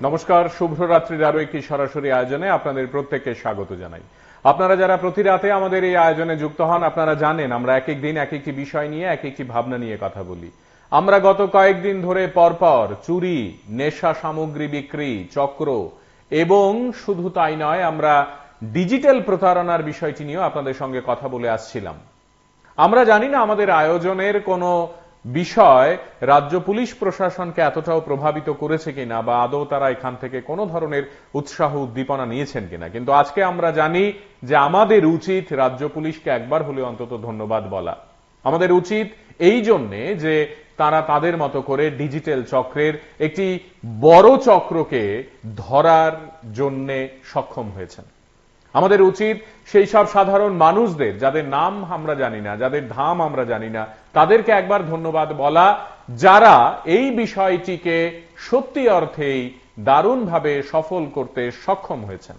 নমস্কার, শুভরাত্রির আরো একটি সরাসরি আয়োজনে আপনাদের প্রত্যেককে স্বাগত জানাই। আপনারা যারা প্রতি রাতে আমাদের এই আয়োজনে যুক্ত হন, আপনারা জানেন আমরা এক এক দিন এক একটি বিষয় নিয়ে এক একটি ভাবনা নিয়ে কথা বলি। আমরা গত কয়েকদিন ধরে পরপর চুরি, নেশা সামগ্রী বিক্রি চক্র এবং শুধু তাই নয়, আমরা ডিজিটাল প্রতারণার বিষয়টি নিয়েও আপনাদের সঙ্গে কথা বলে আসছিলাম। আমরা জানি না আমাদের আয়োজনের কোনো বিষয় রাজ্য পুলিশ প্রশাসনকে এতটাও প্রভাবিত করেছে কিনা, বা আদৌ তারা এখান থেকে কোনো ধরনের উৎসাহ উদ্দীপনা নিয়েছেন কিনা, কিন্তু আজকে আমরা জানি যে আমাদের উচিত রাজ্য পুলিশকে একবার হলেও অন্তত ধন্যবাদ বলা। আমাদের উচিত এই জন্যে যে তারা তাদের মতো করে ডিজিটাল চক্রের একটি বড় চক্রকে ধরার জন্যে সক্ষম হয়েছেন। আমাদের উচিত সেই সব সাধারণ মানুষদের, যাদের নাম আমরা জানি না, যাদের ধাম আমরা জানি না, তাদেরকে একবার ধন্যবাদ বলা, যারা এই বিষয়টিকে সত্যি অর্থেই দারুণভাবে সফল করতে সক্ষম হয়েছেন।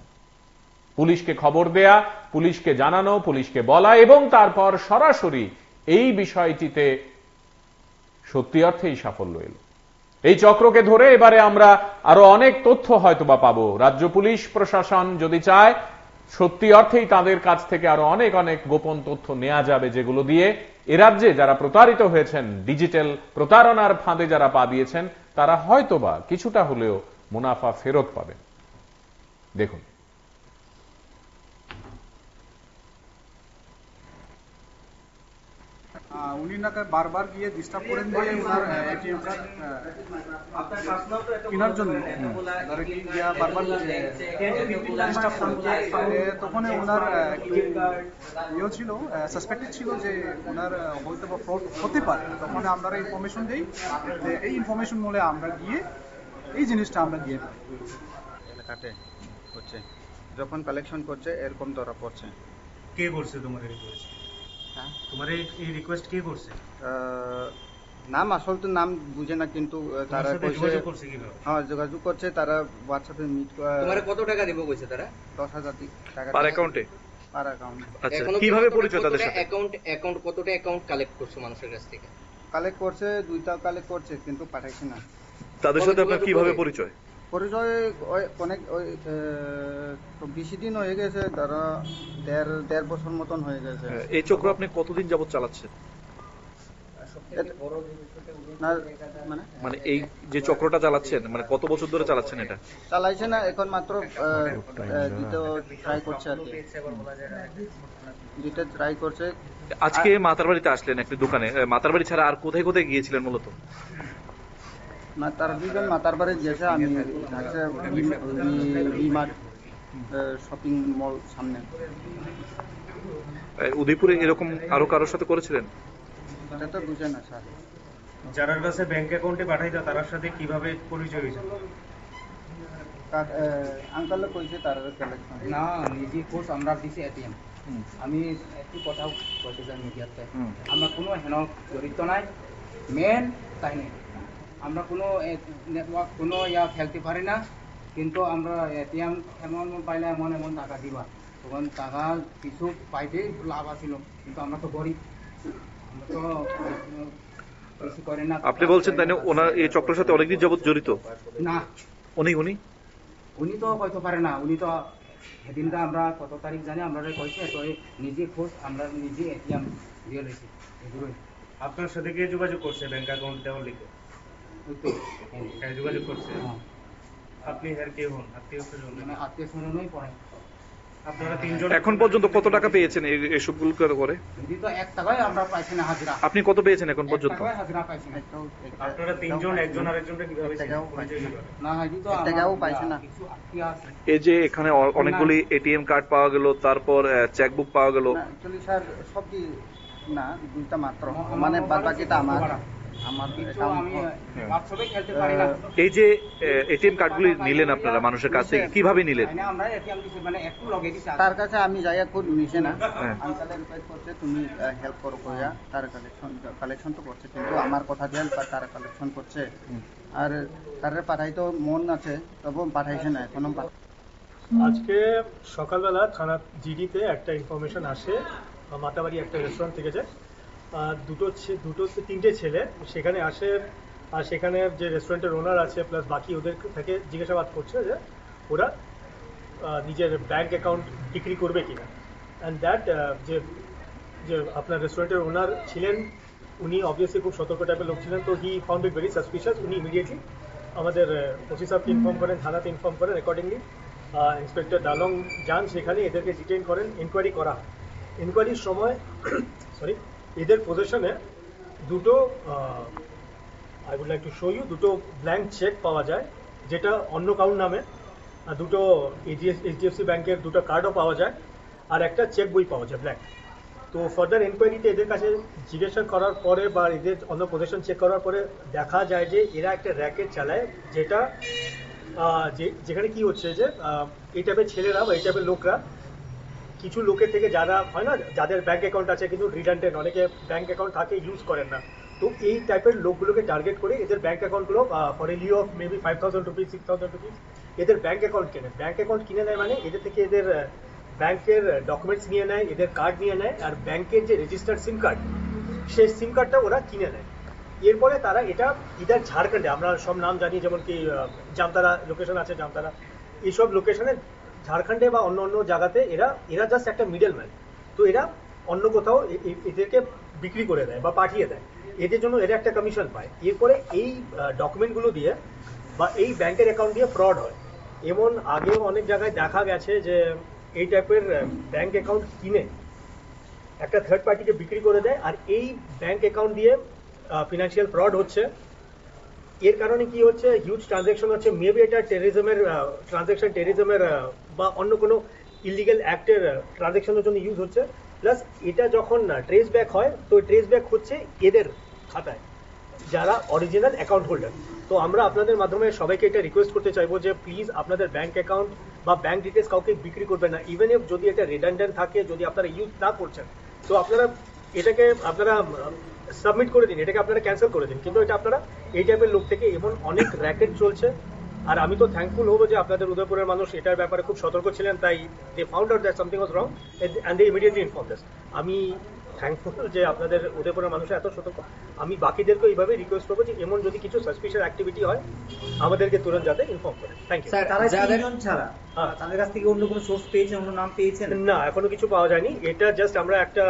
পুলিশকে খবর দেয়া, পুলিশকে জানানো, পুলিশকে বলা এবং তারপর সরাসরি এই বিষয়টিতে সত্যি অর্থেই সাফল্য এলো। এই চক্রকে ধরে এবারে আমরা আরো অনেক তথ্য হয়তোবা পাবো। রাজ্য পুলিশ প্রশাসন যদি চায়, সত্যি অর্থেই তাদের কাছ থেকে আরো অনেক অনেক গোপন তথ্য নেওয়া যাবে, যেগুলো দিয়ে এ রাজ্যে যারা প্রতারিত হয়েছেন, ডিজিটাল প্রতারণার ফাঁদে যারা পা দিয়েছেন, তারা হয়তোবা কিছুটা হলেও মুনাফা ফেরত পাবেন। দেখুন, উনি নাকি বারবার গিয়ে ডিস্টার্ব করেন যে ওনার এটিএম কার্ড কেনার জন্য ধরে কি গিয়া বারবার ডিস্টার্ব করেন। তখন ওনার ইয়ে ছিল, সাসপেক্টেড ছিল যে ওনার হয়তো বা ফ্রড হতে পারে। তখন আমরা ইনফরমেশন দিই, এই ইনফরমেশন বলে আমরা গিয়ে এই জিনিসটা আমরা গিয়ে এলাকাতে হচ্ছে, যখন কালেকশন করছে এরকম ধরা পড়ছে। কে করছে তোমার রিকোয়েস্ট? তোমার এই রিকোয়েস্ট কে করছে? নাম আসল তো নাম বুঝে না, কিন্তু তারা যোগাযোগ করছে কিভাবে? হ্যাঁ, যোগাযোগ করছে তারা হোয়াটসঅ্যাপে মিট। তোমারে কত টাকা দিব কইছে তারা? 10,000 টাকা পার অ্যাকাউন্টে। পার অ্যাকাউন্টে। আচ্ছা, কিভাবে পরিচয় তাদের সাথে? অ্যাকাউন্ট কতটা অ্যাকাউন্ট কালেক্ট করছো মানুষের কাছ থেকে? কালেক্ট করছে, 2টা কালেক্ট করছে কিন্তু পাঠাইছে না। তাদের সাথে আপনার কিভাবে পরিচয়? পরিচয় অনেক বেশি দিন হয়ে গেছে, তারা দেড় বছর মতন হয়ে গেছে। এই চক্র আপনি কতদিন যাবত চালাচ্ছেন? মানে এই যে চক্রটা চালাচ্ছেন, মানে কত বছর ধরে চালাচ্ছেন এটা? চালাইছে না, এখন মাত্র দিতে ট্রাই করছে আর কি, দিতে ট্রাই করছে। আজকে মাতারবাড়িতে আসলেন একটি দোকানে, মাতারবাড়ি ছাড়া আর কোথায় কোথায় গিয়েছিলেন মূলত? মাতার বাড়ি গেছে, আমি ডিমার্ট শপিং মল সামনে। উদয়পুরে এরকম আরো কারোর সাথে করেছিলেন? এটা তো বুঝে না স্যার। যারার কাছে ব্যাংক অ্যাকাউন্টে পাঠাইতা তার সাথে কিভাবে পরিচয় হয়েছে? আঙ্কালে কইছে তার কালেকশন না, নিজে কোর্স আমরা দিছি এটিএম। আমি একটু কথা বলতে চাই মিডিয়াতে, আমরা কোনো হেন জড়িত নাই। মেন তাই নেই, আমরা কোনো নেটওয়ার্ক কোনো খেলতে পারি না, কিন্তু আমরা এটিএম এমন পাইলে এমন টাকা দিবা, তখন টাকা কিছু পাইতে লাভ আছিল, কিন্তু আমরা তো গরিব, আমরা তো বেশি করে না। আপনি বলছেন তাই না ওনার এই চক্রের সাথে অনেকদিন যাবত জড়িত? না, উনি তো হয়তো পারে না। উনি তো সেদিনটা আমরা কত তারিখ জানি আমরা কইছে, তো নিজে খোঁজ আমরা নিজে এটিএম দিয়ে রয়েছি। এগুলোই আপনার সাথে কে যোগাযোগ করছে ব্যাংক অ্যাকাউন্ট দেওয়ার লিখে? যোগাযোগ করছে। আপনি হের কে হন? আত্মীয় স্বজন? মানে আত্মীয় স্বজনই পড়ে। আপনারা তিনজন এখন পর্যন্ত কত টাকা পেয়েছেন এসবগুলো করে? যদি তো 1 টাকায় আমরা পাইছি না হাজিরা। আপনি কত পেয়েছেন এখন পর্যন্ত? 1 টাকায় হাজিরা পাইছি না। আপনারা তিনজন একজন আরেকজনকে কিভাবে পরিচয় দিবেন? না, হাজি তো টাকাও পাইছে না। কিছু আত্মীয় আছে। এই যে এখানে অনেকগুলি এটিএম কার্ড পাওয়া গেল, তারপর চেকবুক পাওয়া গেল। অ্যাকচুয়ালি স্যার সব কি না, 2টা মাত্র, মানে বাদ বাকিটা আমার কিছু আমি WhatsApp-এ খেলতে পারি না। এই যে এটিএম কার্ডগুলি নিলেন আপনারা মানুষের কাছ থেকে, কিভাবে নিলেন? আমরা এটিএম দিছি, মানে একটু লগে দিছি। তার কাছে আমি যাইয়া কোড নিছে না, হ্যাঁ। আঙ্কালে রিকোয়েস্ট করছে তুমি হেল্প করো কইয়া, তার কালেকশন তো করছে, কিন্তু আমার কথা দিয়ে তার কালেকশন করছে, আর তার পাঠাই তো মন আছে, তবু পাঠাইছে না এখনো। আজকে সকালবেলা থানা জিডিতে একটা ইনফরমেশন আসে, মাতাবাড়ি একটা রেস্টুরেন্ট থেকে, যে তিনটে ছেলে সেখানে আসে আর সেখানে যে রেস্টুরেন্টের ওনার আছে প্লাস বাকি ওদের থেকে জিজ্ঞাসাবাদ করছে যে ওরা নিজের ব্যাংক অ্যাকাউন্ট বিক্রি করবে কিনা। অ্যান্ড দ্যাট যে যে আপনার রেস্টুরেন্টের ওনার ছিলেন, উনি অবভিয়াসলি খুব সতর্ক টাইপের লোক ছিলেন, তো he found it very suspicious. উনি ইমিডিয়েটলি আমাদের ওসি সাহেবকে ইনফর্ম করেন, থানাতে ইনফর্ম করেন। অ্যাকর্ডিংলি ইন্সপেক্টর ডালং যান সেখানে, এদেরকে ডিটেইন করেন, ইনকোয়ারি করা। ইনকোয়ারির সময় সরি এদের পজিশনে দুটো I would like to show you, দুটো ব্ল্যাঙ্ক চেক পাওয়া যায় যেটা অন্য কারোর নামে, দুটো এইচডিএফসি ব্যাংকের দুটো কার্ডও পাওয়া যায়, আর একটা চেক বই পাওয়া যায় ব্ল্যাঙ্ক। তো ফার্দার এনকোয়ারিতে এদের কাছে জিজ্ঞাসা করার পরে বা এদের অন্য পজিশন চেক করার পরে দেখা যায় যে এরা একটা র্যাকেট চালায়, যেটা যেখানে কি হচ্ছে যে এই টাইপের ছেলেরা বা এই টাইপের লোকরা কিছু লোকের থেকে, যারা হয় না যাদের ব্যাংক অ্যাকাউন্ট আছে কিন্তু রিডান্ডেন্ট, অনেকে ব্যাংক অ্যাকাউন্ট থাকে ইউজ করেন না, তো এই টাইপের লোকগুলোকে টার্গেট করে এদের ব্যাংক অ্যাকাউন্টগুলো for a lieu of maybe 5,000 rupees 6,000 rupees এদের ব্যাংক অ্যাকাউন্ট কেনে। ব্যাংক অ্যাকাউন্ট কিনে নেয় মানে এদের থেকে এদের ব্যাংকের ডকুমেন্টস নিয়ে নেয়, এদের কার্ড নিয়ে নেয়, আর ব্যাংকের যে রেজিস্টার্ড সিম কার্ড সেই সিম কার্ডটা ওরা কিনে নেয়। এরপরে তারা এটা ইদার ঝাড়খণ্ডে, আমরা সব নাম জানি, যেমন কি জামতারা লোকেশন আছে, জামতারা, এইসব লোকেশনে ঝাড়খণ্ডে বা অন্য অন্য জায়গাতে এরা জাস্ট একটা মিডল ম্যান। তো এরা অন্য কোথাও এদেরকে বিক্রি করে দেয় বা পাঠিয়ে দেয়, এদের জন্য এরা একটা কমিশন পায়। এরপরে এই ডকুমেন্টগুলো দিয়ে বা এই ব্যাংকের অ্যাকাউন্ট দিয়ে ফ্রড হয়। এমন আগেও অনেক জায়গায় দেখা গেছে যে এই টাইপের ব্যাংক অ্যাকাউন্ট কিনে একটা থার্ড পার্টিকে বিক্রি করে দেয়, আর এই ব্যাংক অ্যাকাউন্ট দিয়ে ফিনান্সিয়াল ফ্রড হচ্ছে। এর কারণে কি হচ্ছে, হিউজ ট্রানজ্যাকশন হচ্ছে, মেবি এটা টেররিজমের ট্রানজ্যাকশন, টেররিজমের বা অন্য কোনো ইলিগাল অ্যাক্টের ট্রানজ্যাকশনের জন্য ইউজ হচ্ছে। প্লাস এটা যখন ট্রেস ব্যাক হয়, তো ট্রেস ব্যাক হচ্ছে এদের খাতায় যারা অরিজিনাল অ্যাকাউন্ট হোল্ডার। তো আমরা আপনাদের মাধ্যমে সবাইকে এটা রিকোয়েস্ট করতে চাইবো যে প্লিজ আপনাদের ব্যাংক অ্যাকাউন্ট বা ব্যাংক ডিটেলস কাউকে বিক্রি করবেন না। ইভেন ইফ যদি এটা রিডান্ডেন্ট থাকে, যদি আপনারা ইউজ না করছেন, তো আপনারা এটাকে সাবমিট করে দিন, এটাকে আপনারা ক্যান্সেল করে দিন। কিন্তু এটা আপনারা এই টাইপের লোক থেকে এমন অনেক র্যাকেট চলছে। আর আমি তো থ্যাঙ্কফুল হবো যে আপনাদের উদয়পুরের মানুষ এটার ব্যাপারে খুব সতর্ক ছিলেন, তাই they found out that something was wrong and they immediately inform this. আমি থ্যাঙ্কফুল যে আপনাদের উদয়পুরের মানুষ এত সতর্ক। আমি বাকিদেরকে এইভাবে রিকোয়েস্ট করবো যে এমন যদি কিছু সাসপিশিয়াস অ্যাক্টিভিটি হয় আমাদেরকে তুরন্ত যাতে ইনফর্ম করেন। Thank you. তারা তিনজন ছাড়া তাদের কাছ থেকে অন্য কোনো সোর্স পেয়েছেন, অন্য নাম পেয়েছেন? না, এখনো কিছু পাওয়া যায়নি। এটা জাস্ট আমরা একটা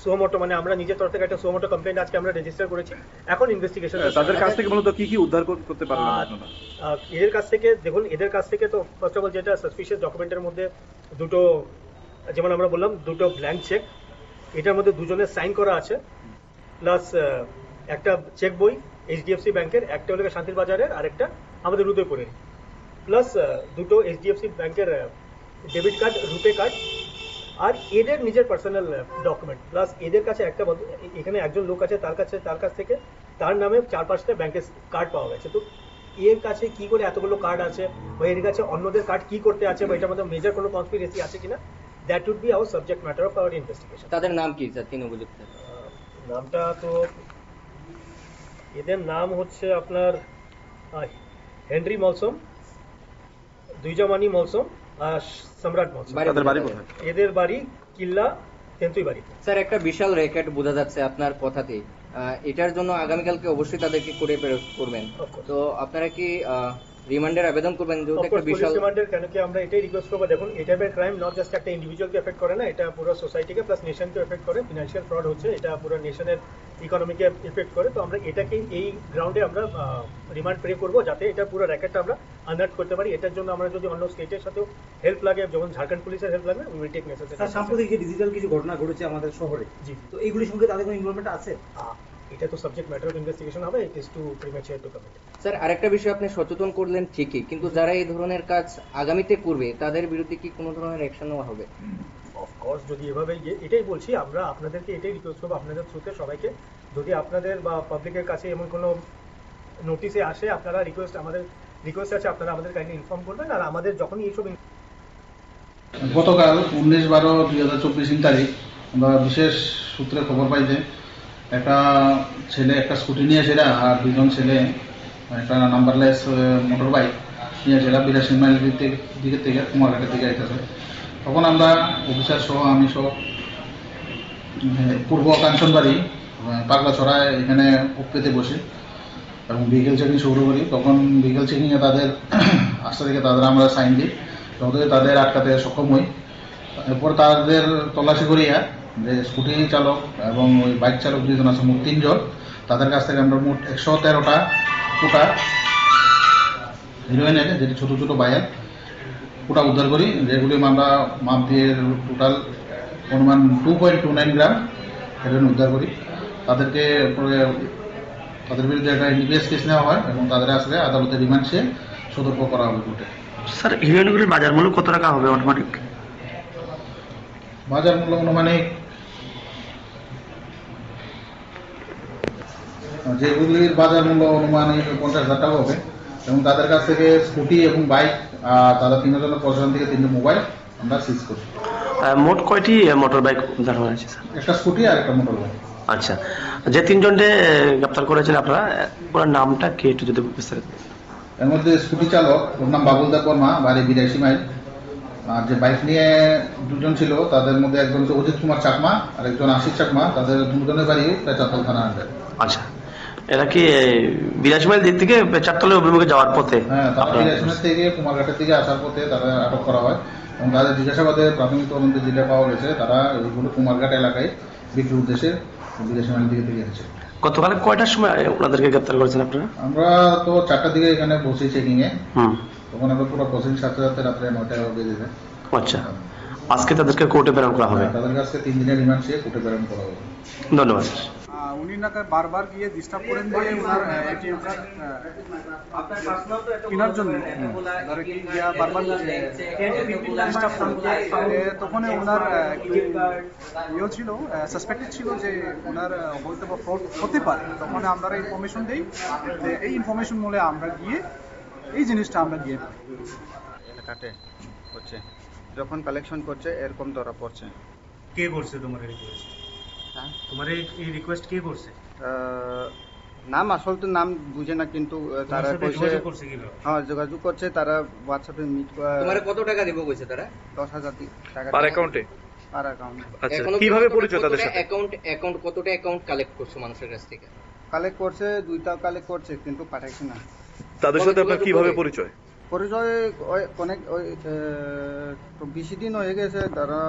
সোমোটো, মানে আমরা নিজের তরফ থেকে একটা সোমোটো কমপ্লেন্ট আজকে আমরা রেজিস্টার করেছি। এখন ইনভেস্টিগেশন তাদের কাছ থেকে মূলত কি কি উদ্ধার করতে পারবেন আপনারা? এদের কাছ থেকে দেখুন, এদের কাছ থেকে তো ফার্স্ট অফ অল যেটা সাসপিশিয়াস ডকুমেন্টের মধ্যে দুটো, যেমন আমরা বললাম দুটো ব্ল্যাঙ্ক চেক, এটার মধ্যে দুজনের সাইন করা আছে, প্লাস একটা চেক বই এইচডিএফসি ব্যাংকের, একটা হলো শান্তির বাজারের আর একটা আমাদের উদয়পুরের, প্লাস দুটো এইচডিএফসি ব্যাংকের ডেবিট কার্ড, রুপে কার্ড, আর এদের নিজের পার্সোনাল ডকুমেন্ট। প্লাস এদের কাছে একটা এখানে একজন লোক আছে, তার কাছ থেকে তার নামে 4-5টা ব্যাংকের কার্ড পাওয়া গেছে। তো এর কাছে কি করে এতগুলো কার্ড আছে, বা এর কাছে অন্যদের কার্ড কি করতে আছে, বা এটার মধ্যে মেজর কোনো কনস্পিরেসি আছে কিনা, that would be our subject matter of our investigation. তাদের নাম কি স্যার, তিন অভিযুক্ত? নামটা তো এদের নাম হচ্ছে আপনার হেনরি মলসম, দুইজামানি মলসম আর সম্রাট মলসম। এদের বাড়ি কিল্লা তেন্তুই বাড়ি। স্যার, একটা বিশাল র্যাকেট বোঝা যাচ্ছে আপনার কথাতেই। এটার জন্য আগামীকালকে অবশ্যই তাদেরকে করে করবেন, তো আপনারা কি রিমান্ডের আবেদন করবেন? যেহেতু একটা বিশাল রিমান্ডের, কেন কি আমরা এটাই রিকোয়েস্ট করবো, দেখুন এই টাইপের ক্রাইম নট জাস্ট একটা ইন্ডিভিজুয়ালকে এফেক্ট করে না, এটা পুরো সোসাইটিকে প্লাস নেশনকে এফেক্ট করে। ফিনান্সিয়াল ফ্রড হচ্ছে, এটা পুরো নেশনের ইকোনমিকে এফেক্ট করে। তো আমরা এটাকে এই গ্রাউন্ডে আমরা রিমান্ড প্রে করবো, যাতে এটা পুরো র্যাকেটটা আমরা আনআর্ট করতে পারি। এটার জন্য আমরা যদি অন্য স্টেটের সাথেও হেল্প লাগে, যেমন ঝাড়খণ্ড পুলিশের হেল্প লাগে, উই উইল টেক নেসেসারি। সাম্প্রতিক যে ডিজিটাল কিছু ঘটনা ঘটেছে আমাদের শহরে, জি, তো এইগুলির সঙ্গে তাদের কোনো ইনভলভমেন্ট আছে? এটা তো সাবজেক্ট ম্যাটার অফ ইনভেস্টিগেশন হবে, it is too premature to comment. Sir, আরেকটা বিষয় আপনি সচেতন করলেন ঠিকই, কিন্তু যারা এই ধরনের কাজ আগামীতে করবে তাদের বিরুদ্ধে কি কোনো ধরনের অ্যাকশন নেওয়া হবে? অফকোর্স, যদি এভাবে এটাই বলছি, আমরা আপনাদেরকে এটাই রিকোয়েস্ট করবো, আপনাদের থ্রুতে সবাইকে, যদি আপনাদের বা পাবলিকের কাছে এমন কোনো নোটিশে আসে, আপনারা আমাদের রিকোয়েস্ট আছে, আপনারা আমাদের কাইন্ডলি ইনফর্ম করবেন। আর আমাদের যখনই এইসব গতকাল 19/12/2024 তারিখ আমরা বিশেষ সূত্রে খবর পাই যে একটা ছেলে একটা স্কুটি নিয়ে ছিল, আর দুজন ছেলে একটা নাম্বারলেস মোটর বাইক নিয়ে ছিল 82 মাইল দিকে থেকে কুমারঘাটের দিকে আইতেছে। তখন আমরা অফিসার সহ, আমি সহ, পূর্ব কাঞ্চনবাড়ি পাগলাছড়ায় এখানে উপরেতে বসে এবং ভেহিকেল চেকিং শুরু করি। তখন ভেহিকেল চেকিংয়ে তাদের আসতে থেকে তাদের আমরা সাইন দিই, যতই তাদের আটকাতে সক্ষম হই। এরপর তাদের তল্লাশি করিয়া যে স্কুটি চালক এবং ওই বাইক চালক দুজন আছে, মোট 3 জন, তাদের কাছ থেকে আমরা মোট 113টা কোটা হিরোইন আছে, যেটি ছোট ছোট বায়াল কোটা উদ্ধার করি, যেগুলি আমরা মাপ দিয়ে টোটাল অনুমান 2.29 গ্রাম হেরোইন উদ্ধার করি। তাদেরকে পরে তাদের বিরুদ্ধে একটা এনডিপিএস কেস নেওয়া হয় এবং তাদের আসলে আদালতে রিমান্ড চেয়ে সতর্ক করা হবে কোর্টে। স্যার, হিরোইনগুলির বাজার মূল্য কত টাকা হবে অনুমানিক? বাজার মূল্য অনুমানিক যেগুলির বাজার মূল্য অনুমানিক 50,000 টাকা হবে এবং তাদের কাছ থেকে স্কুটি এবং বাইক আর তাদের 3 জনের প্রশাসন থেকে 3টি মোবাইল আমরা সিজ করি। মোট কয়টি মোটর বাইক উদ্ধার হয়ে আছে স্যার? একটা স্কুটি আর একটা মোটর বাইক। আচ্ছা, যে 3 জনকে গ্রেপ্তার করেছেন আপনারা, ওনার নামটা কি একটু যদি বিস্তারিত? এর মধ্যে স্কুটি চালক, ওর নাম বাবুল দেব বর্মা, বাড়ি 82 মাইল। আর যে বাইক নিয়ে 2 জন ছিল, তাদের মধ্যে একজন হচ্ছে অজিত কুমার চাকমা আর একজন আশিস চাকমা। তাদের 2 জনের বাড়ি পেচাতল থানা আন্ডারে। আচ্ছা, এরা কি 82 মাইল দিক থেকে চারতলের অভিমুখে যাওয়ার পথে? হ্যাঁ, তারা 82 মাইল থেকে কুমারঘাটের দিকে আসার পথে তারা আটক করা হয় এবং তাদের জিজ্ঞাসাবাদে প্রাথমিক তদন্তে যেটা পাওয়া গেছে, তারা এইগুলো কুমারঘাট এলাকায় বিক্রির উদ্দেশ্যে 82 মাইল দিকে থেকে এসেছে। গতকাল কয়টার সময় ওনাদেরকে গ্রেপ্তার করেছেন আপনারা? আমরা তো 4টার দিকে এখানে বসি চেকিং এ, তখন আমরা পুরো প্রসেসিং সাথে সাথে রাত্রে 9টা বেজে যায়। আচ্ছা, আজকে তাদেরকে কোর্টে প্রেরণ করা হবে? তাদের কাছে 3 দিনের রিমান্ড চেয়ে কোর্টে প্রেরণ করা হবে। ধন্যবাদ। উনি নাকি বারবার গিয়ে ডিস্টার্ব করেন দিয়ে ওনার এটিএম কার্ড কেনার জন্য ধরে কি গিয়া বারবার ডিস্টার্ব করে। তখন ওনার ইয়ে ছিল, সাসপেক্টেড ছিল যে ওনার হয়তো বা ফ্রড হতে পারে। তখন আমরা ইনফরমেশন দিই, যে এই ইনফরমেশন মূলে আমরা গিয়ে এই জিনিসটা আমরা গিয়ে কাটে হচ্ছে, যখন কালেকশন করছে এরকম ধরা পড়ছে। কে করছে তোমার এই রিকোয়েস্ট? তোমার এই রিকোয়েস্ট কে করছে? নাম আসল তো নাম বুঝে না, কিন্তু তারা কইছে হ্যাঁ যোগাযোগ করছে, তারা হোয়াটসঅ্যাপে মিট করে। তোমারে কত টাকা দিব কইছে তারা? 10,000 টাকা পার অ্যাকাউন্টে। পার অ্যাকাউন্ট। আচ্ছা, কিভাবে পরিচয় তাদের সাথে? অ্যাকাউন্ট কতটা অ্যাকাউন্ট কালেক্ট করছো মানুষের কাছ থেকে? কালেক্ট করছে, 2টা কালেক্ট করছে, কিন্তু পাঠাইছে না। তাদের সাথে আপনার কিভাবে পরিচয়? পরিচয় অনেক বেশি দিন হয়ে গেছে, তারা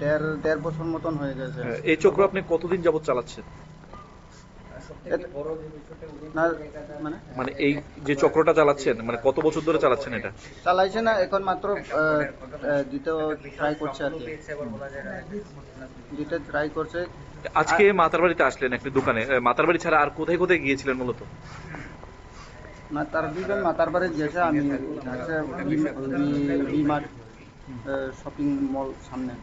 1.5 বছর মতন হয়ে গেছে। এই চক্র আপনি কতদিন যাবত চালাচ্ছেন? মানে এই যে চক্রটা চালাচ্ছেন, মানে কত বছর ধরে চালাচ্ছেন এটা? চালাইছে না, এখন মাত্র দিতে ট্রাই করছে আর কি, দিতে ট্রাই করছে। আজকে মাতারবাড়িতে আসলেন একটি দোকানে, মাতারবাড়ি ছাড়া আর কোথায় কোথায় গিয়েছিলেন মূলত? তার 2 জন মাতারবাড়ি গেছে, আমি ভিমার্ট শপিং মল সামনে।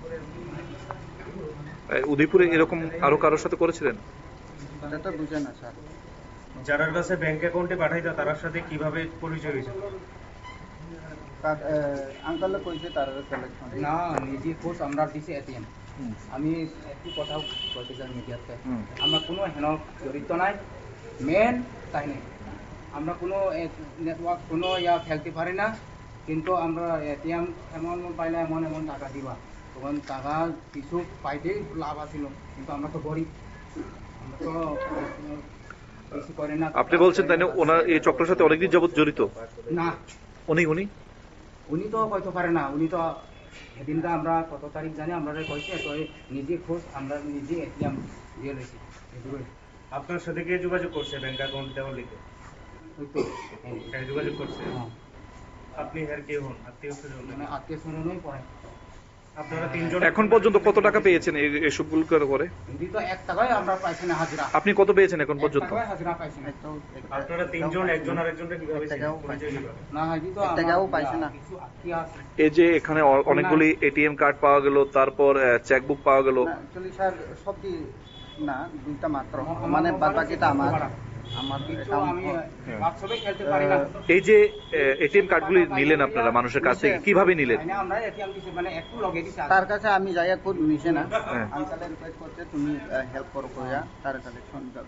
উদয়পুরে এরকম আরো কারোর সাথে করেছিলেন? এটা বুঝে না স্যার। যার কাছে ব্যাংক অ্যাকাউন্টে পাঠাইতো তার সাথে কিভাবে পরিচয় হয়েছে? আঙ্কালে কইছে তার কালেকশন না, নিজে খোঁজ আমরা দিছি এটিএম। আমি একটু কথা বলতে চাই মিডিয়াতে, আমরা কোনো হেন জড়িত নাই। মেন তাই নেই, আমরা কোনো নেটওয়ার্ক কোনো খেলতে পারি না, কিন্তু আমরা এটিএম এমন পাইলে এমন টাকা দিবা, তখন টাকা কিছু পাইতেই লাভ আছিল, কিন্তু আমরা তো গরিব, আমরা তো বেশি করে না। আপনি বলছেন তাই না ওনার এই চক্রের সাথে অনেকদিন যাবত জড়িত? না, উনি তো কইতে পারে না। উনি তো সেদিনটা আমরা কত তারিখ জানি আমরা কইছে, তো নিজে খোঁজ আমরা নিজে এটিএম দিয়ে রয়েছি। আপনার সাথে কে যোগাযোগ করছে ব্যাংক অ্যাকাউন্ট দেওয়ার লিখে? যোগাযোগ করছে। আপনি এর কে হন? আত্মীয় স্বজন? মানে আত্মীয় স্বজনই পড়ে। আপনারা 3 জন এখন পর্যন্ত কত টাকা পেয়েছেন এসবগুলো করে? যদি তো 1 টাকায় আমরা পাইছি না হাজিরা। আপনি কত পেয়েছেন এখন পর্যন্ত? হাজিরা পাইছি না। আপনারা 3 জন একজন আরেকজনকে কিভাবে পরিচয় দিবেন? না, হাজি তো টাকাও পাইছে না। কি আছে? এই যে এখানে অনেকগুলি এটিএম কার্ড পাওয়া গেল, তারপর চেকবুক পাওয়া গেল। অ্যাকচুয়ালি স্যার সব কি না, 2টা মাত্র, মানে বাকিটা আমার আমি বাক্সবে খেলতে পারি না। এই যে এটিএম কার্ডগুলি নিলেন আপনারা মানুষের কাছ থেকে, কিভাবে নিলেন? আমরা এটিএম দিছি, মানে একটু লগে দিছি। তার কাছে আমি যাইয়া খুব মিশে না, আঙ্কালে রিকোয়েস্ট করছে তুমি হেল্প করো কইয়া, তার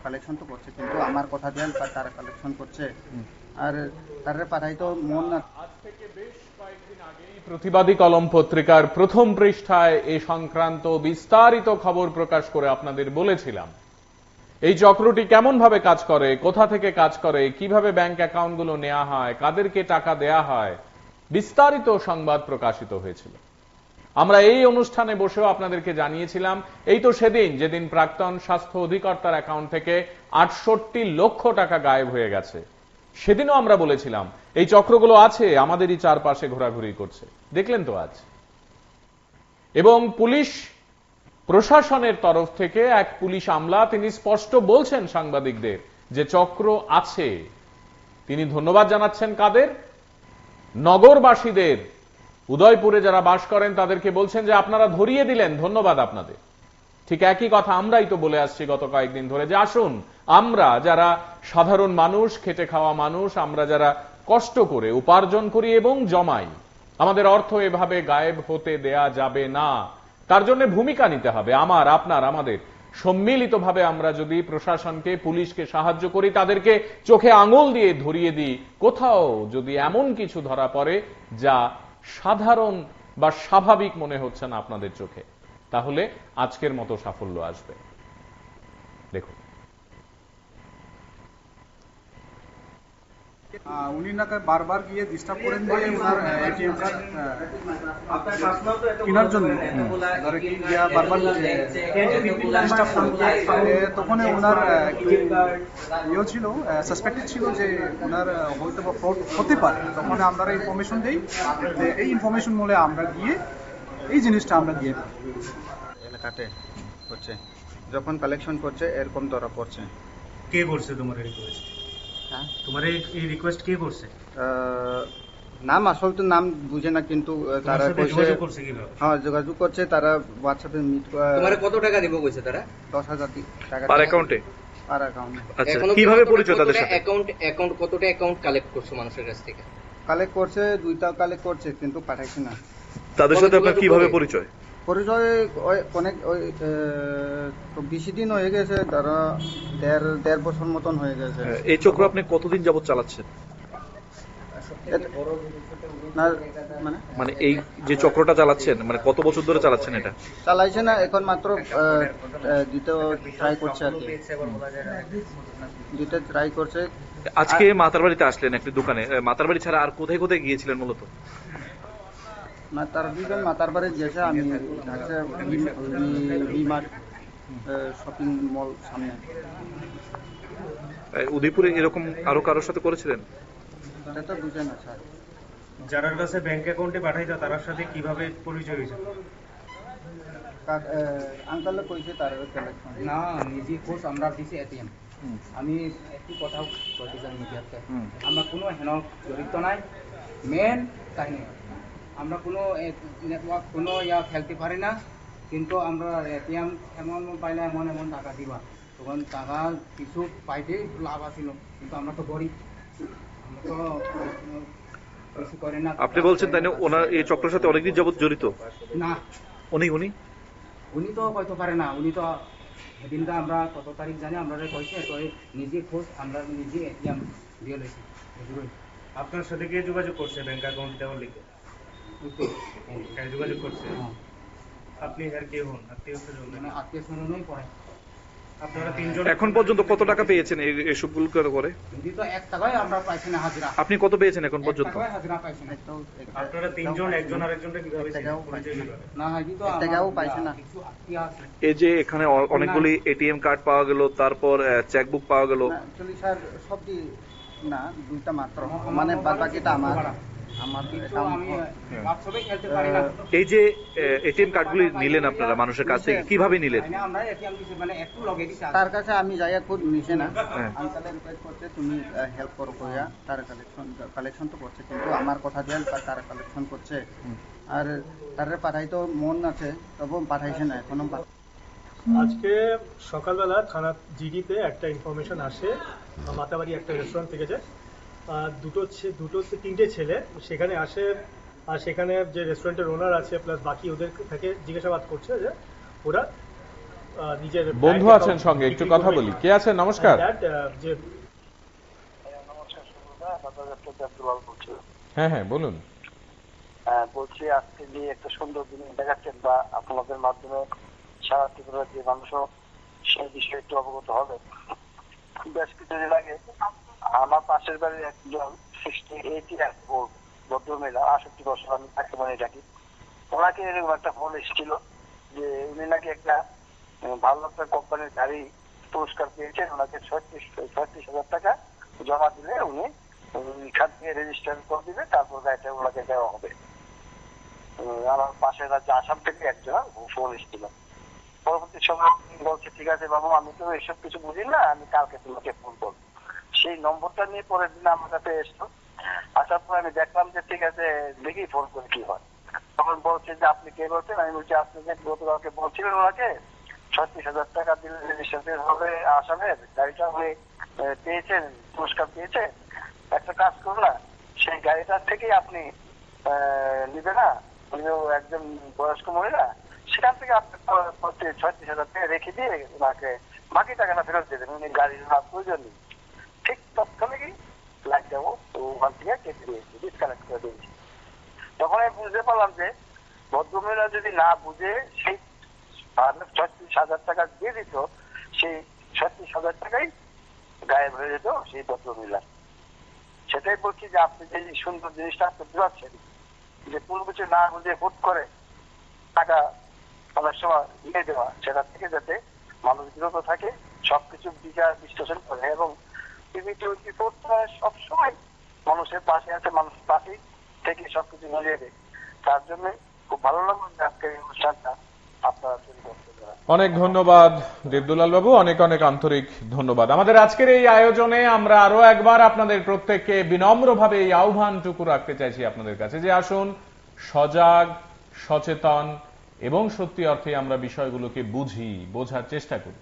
কালেকশন তো করছে, কিন্তু আমার কথা দিয়ে তার কালেকশন করছে আর তার পাঠাই তো মন না। আজ থেকে বেশ কয়েকদিন আগে প্রতিবাদী কলম পত্রিকার প্রথম পৃষ্ঠায় এ সংক্রান্ত বিস্তারিত খবর প্রকাশ করে আপনাদের বলেছিলাম এই চক্রটি কেমন ভাবে কাজ করে, কোথা থেকে কাজ করে, কিভাবে ব্যাংক অ্যাকাউন্টগুলো নেওয়া হয়, কাদেরকে টাকা দেয়া হয়, বিস্তারিত সংবাদ প্রকাশিত হয়েছিল। আমরা এই অনুষ্ঠানে বসেও আপনাদেরকে জানিয়েছিলাম, এই তো সেদিন যেদিন প্রাক্তন স্বাস্থ্য অধিকর্তার অ্যাকাউন্ট থেকে 68 লক্ষ টাকা গায়েব হয়ে গেছে। সেদিনও আমরা বলেছিলাম এই চক্রগুলো আছে, আমাদেরই চারপাশে ঘোরাঘুরি করছে। দেখলেন তো আজ। এবং পুলিশ প্রশাসনের তরফ থেকে এক পুলিশ আমলা তিনি স্পষ্ট বলছেন সাংবাদিকদের যে চক্র আছে। তিনি ধন্যবাদ জানাচ্ছেন কাদের? নগরবাসীদের, উদয়পুরে যারা বাস করেন তাদেরকে বলছেন যে আপনারা ধরিয়ে দিলেন, ধন্যবাদ আপনাদের। ঠিক একই কথা আমরাই তো বলে আসছি গত কয়েকদিন ধরে যে আসুন আমরা যারা সাধারণ মানুষ, খেটে খাওয়া মানুষ, আমরা যারা কষ্ট করে উপার্জন করি এবং জমাই, আমাদের অর্থ এভাবে গায়েব হতে দেয়া যাবে না। তার জন্য ভূমিকা নিতে হবে আমার, আপনার, আমাদের। সম্মিলিতভাবে আমরা যদি প্রশাসনকে, পুলিশকে সাহায্য করি, তাদেরকে চোখে আঙুল দিয়ে ধরিয়ে দিই, কোথাও যদি এমন কিছু ধরা পড়ে যা সাধারণ বা স্বাভাবিক মনে হচ্ছে না আপনাদের চোখে, তাহলে আজকের মতো সাফল্য আসবে। দেখুন, উনি নাকি বারবার গিয়ে ডিস্টার্ব করেন দিয়ে ওনার এটিএম কার্ড কেনার জন্য বারবার ডিস্টার্ব করেন। তখন ওনার ইয়ে ছিল, সাসপেক্টেড ছিল যে ওনার হয়তো বা ফ্রড হতে পারে। তখন আমরা ইনফরমেশন দিই, এই ইনফরমেশন মূলে আমরা গিয়ে এই জিনিসটা আমরা দিয়ে এলাকাতে হচ্ছে, যখন কালেকশন করছে এরকম ধরা পড়ছে। কে করছে তোমার রিকোয়েস্ট? হ্যাঁ, তোমার এই রিকোয়েস্ট কে করছে? নাম আসল তো নাম বুঝে না, কিন্তু তারা যোগাযোগ করছে কিভাবে? হ্যাঁ, যোগাযোগ করছে তারা হোয়াটসঅ্যাপে মিট। তোমার কত টাকা দিব কইছে তারা? 10,000 টাকা পার অ্যাকাউন্টে। পার অ্যাকাউন্টে। আচ্ছা, কিভাবে পরিচয় তাদের সাথে? অ্যাকাউন্ট কতটা অ্যাকাউন্ট কালেক্ট করছো মানুষের কাছ থেকে? কালেক্ট করছে, 2টা কালেক্ট করছে, কিন্তু পাঠাইছে না। তাদের সাথে আপনার কিভাবে পরিচয়? পরিচয় অনেক তো বেশি দিন হয়ে গেছে, তারা দেড় বছর মতন হয়ে গেছে। এই চক্র আপনি কতদিন যাবত চালাচ্ছেন? মানে এই যে চক্রটা চালাচ্ছেন, মানে কত বছর ধরে চালাচ্ছেন এটা? চালাইছে না, এখন মাত্র দিতে ট্রাই করছে আর কি, দিতে ট্রাই করছে। আজকে মাতারবাড়িতে আসলেন একটি দোকানে, মাতারবাড়ি ছাড়া আর কোথায় কোথায় গিয়েছিলেন মূলত? মাতারবাড়ি গিয়েছে, আমি ভিমার্ট শপিং মল সামনে। উদয়পুরে এরকম আরো কারোর সাথে করেছিলেন? এটা বুঝে না স্যার। যারার কাছে ব্যাংক অ্যাকাউন্টে পাঠাইতো তার সাথে কিভাবে পরিচয় হয়েছে? আঙ্কালে কইছে তার কালেকশন না, নিজে খোঁজ আমরা দিছি এটিএম। আমি একটু কথা বলতে চাই মিডিয়াতে, আমরা কোনো হেন জড়িত নাই। মেন কাহিনী আমরা কোনো নেটওয়ার্ক কোনো খেলতে পারি না, কিন্তু আমরা এটিএম এমন পাইলে এমন টাকা দিবা, তখন টাকা কিছু পাইতে লাভ আছিল, কিন্তু আমরা তো গরিব, আমরা তো কিছু করি না। আপনি বলছেন তাই না ওনার এই চক্রের সাথে অনেকদিন যাবত জড়িত? না, উনি তো কইতে পারে না। উনি তো সেদিনটা আমরা কত তারিখ জানি আমরা কইছে, তো নিজে খোঁজ আমরা নিজে এটিএম দিয়ে লইছি। আপনার সাথে কে যোগাযোগ করছে ব্যাংক অ্যাকাউন্ট দেওয়ার লিখে? যোগাযোগ করছে। আপনি আর কে হন? আত্মীয়-স্বজন? মানে আত্মীয়-স্বজনই পড়ে। আপনারা তিনজন এখন পর্যন্ত কত টাকা পেয়েছেন এসবগুলো করে? যদি তো 1 টাকায় আমরা পাইছি না হাজিরা। আপনি কত পেয়েছেন এখন পর্যন্ত? 1 টাকায় হাজিরা পাইছি না। আপনারা তিনজন একজন আরেকজনকে কিভাবে না হাজি তো টাকাও পাইছে না। কিছু আত্মীয় আছে। এই যে এখানে অনেকগুলি এটিএম কার্ড পাওয়া গেল, তারপর চেকবুক পাওয়া গেল। অ্যাকচুয়ালি স্যার সবটি না, 2টা মাত্র, মানে বাকিটা আমার হোয়াটসঅ্যাপে খেলতে পারি না। এই যে এটিএম কার্ডগুলি নিলেন আপনারা মানুষের কাছ থেকে, কিভাবে নিলেন? আমরা এটিএম দিছি, মানে একটু লগে দিছি। তার কাছে আমি যাইয়া খুব নিচে না, আঙ্কালে রিকোয়েস্ট করছে তুমি হেল্প করো কইয়া, তার কালেকশন তো করছে, কিন্তু আমার কথা দিয়ে তার কালেকশন করছে, আর তারে পাঠাইতো মন আছে, তবু পাঠাইছে না এখনো। আজকে সকালবেলা থানা জিডিতে একটা ইনফরমেশন আসে, মাতাবাড়ি একটা রেস্টুরেন্ট থেকে যে তিনটে ছেলে সেখানে আসে, আর সেখানে যে রেস্টুরেন্টের ওনার আছে প্লাস বাকি ওদের থেকে জিজ্ঞাসাবাদ করছে যে ওরা নিজের বন্ধু আছেন সঙ্গে, একটু কথা বলি। কে আছেন? নমস্কার। হ্যাঁ বলুন। বলছি আজকে যে একটা সুন্দর দিন দেখাচ্ছেন বা আপনাদের মাধ্যমে সারা ত্রিপুরা যে মানুষ সেই বিষয়ে একটু অবগত হবে। বেশ কিছুদিন আগে আমার পাশের বাড়ির একজন 68 ইয়ার ভদ্রমহিলা, 68 বছর, আমি তাকে মনে রাখি, ওনাকে এরকম একটা ফোন এসেছিল যে উনি নাকি একটা ভালো একটা কোম্পানির গাড়ি পুরস্কার পেয়েছেন, ওনাকে 36,000 টাকা জমা দিলে উনি এখান থেকে রেজিস্টার করে দিবে, তারপর গাড়িটা ওনাকে দেওয়া হবে। আমার পাশের রাজ্য আসাম থেকে একজন ফোন এসেছিল। পরবর্তী সময় বলছে, ঠিক আছে বাবু, আমি তো এসব কিছু বুঝি না, আমি কালকে তোমাকে ফোন করবো। সেই নম্বরটা নিয়ে পরের দিন আমার কাছে এসছো। আসার পর আমি দেখলাম যে ঠিক আছে, দেখি ফোন করে কি হয়। তখন বলছে যে আপনি কে বলছেন? আমি বলছি আপনি যে গতকালকে বলছিলেন ওনাকে 36,000 টাকা দিলে রেজিস্ট্রেশন হবে আসামের গাড়িটা, উনি পেয়েছেন, পুরস্কার পেয়েছে। একটা কাজ করুন না, সেই গাড়িটার থেকেই আপনি নিবে না, উনিও একজন বয়স্ক মহিলা, সেখান থেকে আপনি 36,000 টাকা রেখে দিয়ে ওনাকে বাকি টাকাটা ফেরত দেবেন, উনি গাড়ির প্রয়োজন নেই। ঠিক তৎক্ষণিকই লাইটটাও ওখান থেকে কেটে দিয়েছি, ডিসকানেক্ট করে দিয়েছি। তখন আমি বুঝতে পারলাম যে ভদ্রমহিলা যদি না বুঝে সেই 36,000 টাকা দিয়ে দিত, সেই 36,000 টাকাই গায়েব হয়ে যেত সেই ভদ্রমহিলা। সেটাই বলছি যে আপনি যে সুন্দর জিনিসটা করতে পারছেন, যে কোনো কিছু না বুঝে হুট করে টাকা অনেক সময় দিয়ে দেওয়া, সেটা থেকে যাতে মানুষ বিরত থাকে, সবকিছু বিচার বিশ্লেষণ করে। এবং টিভি 24 সবসময় মানুষের পাশে আছে, মানুষের পাশেই থেকে সবকিছু মিলিয়ে দেয়। তার জন্য খুব ভালো লাগলো যে আজকে এই অনুষ্ঠানটা আপনারা তৈরি করতে পারেন। অনেক ধন্যবাদ দেবদুলাল বাবু, অনেক অনেক আন্তরিক ধন্যবাদ। আমাদের আজকের এই আয়োজনে আমরা আরো একবার আপনাদের প্রত্যেককে বিনম্রভাবে এই আহ্বানটুকু রাখতে চাইছি আপনাদের কাছে যে আসুন সজাগ, সচেতন এবং সত্যি অর্থে আমরা বিষয়গুলোকে বোঝার চেষ্টা করি।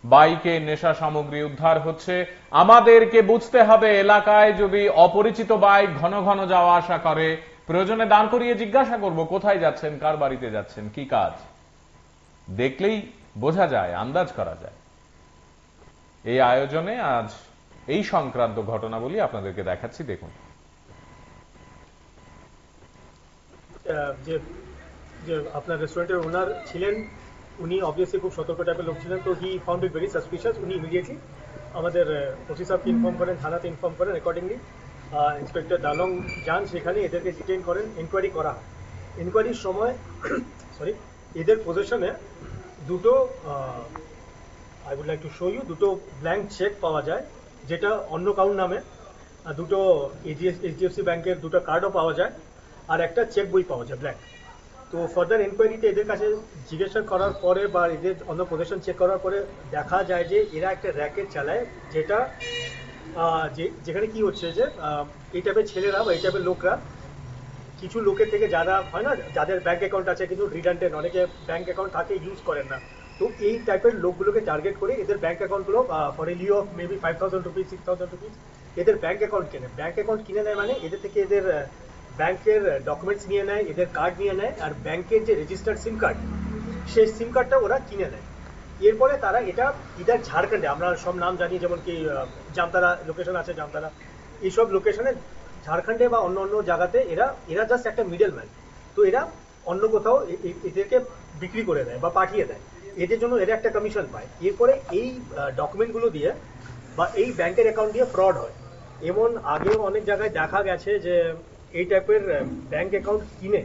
বাইকে নেশা সামগ্রী উদ্ধার হচ্ছে, আমাদেরকে বুঝতে হবে এলাকায় যদি অপরিচিত বাইক ঘন ঘন যাওয়া আসা করে, প্রয়োজনে দাঁড় করিয়ে জিজ্ঞাসা করব কোথায় যাচ্ছেন, কার বাড়িতে যাচ্ছেন, কি কাজ। দেখলেই বোঝা যায়, আন্দাজ করা যায়। এই আয়োজনে আজ এই সংক্রান্ত ঘটনাবলী আপনাদেরকে দেখাচ্ছি, দেখুন। যে যে আপনার রেস্টুরেন্টের ওনার ছিলেন, উনি অবভিয়াসলি খুব সতর্ক টাইপের লোক ছিলেন, তো he found it very suspicious. উনি ইমিডিয়েটলি আমাদের ওসি সাহেবকে ইনফর্ম করেন, থানাতে ইনফর্ম করেন। অ্যাকর্ডিংলি ইন্সপেক্টর ডালং যান সেখানে, এদেরকে ডিটেইন করেন, ইনকোয়ারি করা হয়। ইনকোয়ারির সময় এদের পজিশনে দুটো, I would like to show you, দুটো ব্ল্যাঙ্ক চেক পাওয়া যায়, যেটা অন্য কাউর নামে, দুটো এইচডিএফসি ব্যাংকের দুটো কার্ডও পাওয়া যায়, আর একটা চেক বই পাওয়া যায় ব্ল্যাঙ্ক। তো ফার্দার এনকোয়ারিতে এদের কাছে জিজ্ঞাসা করার পরে বা এদের অন্য পজিশন চেক করার পরে দেখা যায় যে এরা একটা র্যাকেট চালায়, যেটা যেখানে কি হচ্ছে যে এই টাইপের ছেলেরা বা এই টাইপের লোকরা, কিছু লোকের থেকে যারা হয় না, যাদের ব্যাংক অ্যাকাউন্ট আছে কিন্তু রিডান্ডেন্ট, অনেকে ব্যাংক অ্যাকাউন্ট থাকে ইউজ করেন না, তো এই টাইপের লোকগুলোকে টার্গেট করে এদের ব্যাংক অ্যাকাউন্টগুলো for a lieu of maybe 5,000 rupees 6,000 rupees এদের ব্যাংক অ্যাকাউন্ট কেনে। ব্যাংক অ্যাকাউন্ট কিনে নেয় মানে এদের থেকে এদের ব্যাংকের ডকুমেন্টস নিয়ে নেয়, এদের কার্ড নিয়ে নেয়, আর ব্যাংকের যে রেজিস্টার্ড সিম কার্ড, সেই সিম কার্ডটা ওরা কিনে নেয়। এরপরে তারা এটা ইদার ঝাড়খণ্ডে, আমরা সব নাম জানি, যেমন কি জামতারা লোকেশন আছে, জামতারা, এইসব লোকেশনে ঝাড়খণ্ডে বা অন্য অন্য জায়গাতে এরা জাস্ট একটা মিডল ম্যান। তো এরা অন্য কোথাও এদেরকে বিক্রি করে দেয় বা পাঠিয়ে দেয়, এদের জন্য এরা একটা কমিশন পায়। এরপরে এই ডকুমেন্টগুলো দিয়ে বা এই ব্যাংকের অ্যাকাউন্ট দিয়ে ফ্রড হয়। এমন আগেও অনেক জায়গায় দেখা গেছে যে এই টাইপের ব্যাংক অ্যাকাউন্ট কিনে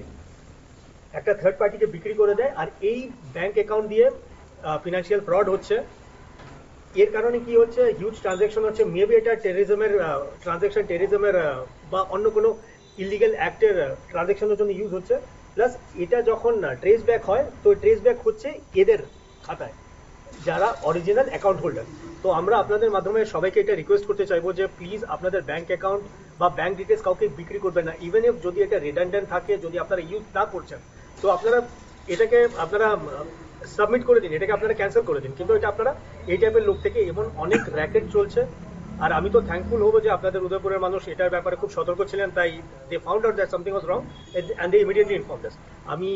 একটা থার্ড পার্টিকে বিক্রি করে দেয়, আর এই ব্যাংক অ্যাকাউন্ট দিয়ে ফিনান্সিয়াল ফ্রড হচ্ছে। এর কারণে কি হচ্ছে, হিউজ ট্রানজ্যাকশন হচ্ছে, মেবি এটা টেররিজমের ট্রানজ্যাকশন, টেররিজমের বা অন্য কোনো ইলিগাল অ্যাক্টের ট্রানজ্যাকশনের জন্য ইউজ হচ্ছে। প্লাস এটা যখন ট্রেস ব্যাক হয়, তো ট্রেস ব্যাক হচ্ছে এদের খাতায়, যারা অরিজিনাল অ্যাকাউন্ট হোল্ডার। তো আমরা আপনাদের মাধ্যমে সবাইকে এটা রিকোয়েস্ট করতে চাইবো যে প্লিজ আপনাদের ব্যাংক অ্যাকাউন্ট বা ব্যাংক ডিটেলস কাউকে বিক্রি করবেন না, ইভেন ইফ যদি এটা রিডান্ডেন্ট থাকে, যদি আপনারা ইউজ না করছেন, তো আপনারা এটাকে সাবমিট করে দিন, এটাকে আপনারা ক্যান্সেল করে দিন। কিন্তু এটা আপনারা এই টাইপের লোক থেকে এমন অনেক র্যাকেট চলছে। আর আমি তো থ্যাঙ্কফুল হবো যে আপনাদের উদয়পুরের মানুষ এটার ব্যাপারে খুব সতর্ক ছিলেন, তাই they found out that something was wrong and they immediately inform us. আমি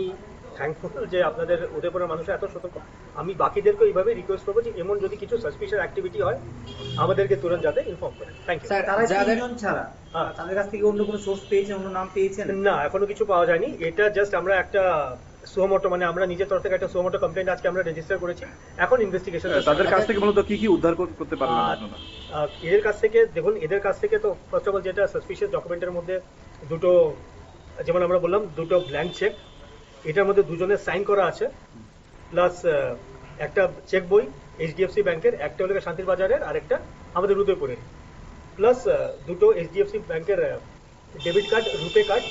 থ্যাঙ্কফুল যে আপনাদের উদয়পুরের মানুষ এত সতর্ক। আমি বাকিদেরকে এইভাবে রিকোয়েস্ট করবো যে এমন যদি কিছু সাসপিশিয়াস অ্যাক্টিভিটি হয় আমাদেরকে তুরন্ত যাতে ইনফর্ম করেন। Thank you. তাদের কাছ থেকে অন্য কোনো সোর্স পেয়েছেন, অন্য নাম পেয়েছেন? না, এখনো কিছু পাওয়া যায়নি। এটা জাস্ট আমরা একটা সোমোটো মানে আমরা নিজের তরফ থেকে একটা সোমোটো কমপ্লেন্ট আজকে আমরা রেজিস্টার করেছি, এখন ইনভেস্টিগেশন। তাদের কাছ থেকে মূলত কি উদ্ধার করতে পারলেন আপনারা? এদের কাছ থেকে দেখুন, এদের কাছ থেকে তো ফার্স্ট অফ অল যেটা সাসপিশিয়াস ডকুমেন্টের মধ্যে দুটো, যেমন আমরা বললাম দুটো ব্ল্যাঙ্ক চেক, এটার মধ্যে দুজনের সাইন করা আছে, প্লাস একটা চেক বই এইচডিএফসি ব্যাংকের, একটা হলো শান্তির বাজারের আর একটা আমাদের উদয়পুরের, প্লাস দুটো এইচডিএফসি ব্যাংকের ডেবিট কার্ড, রুপে কার্ড,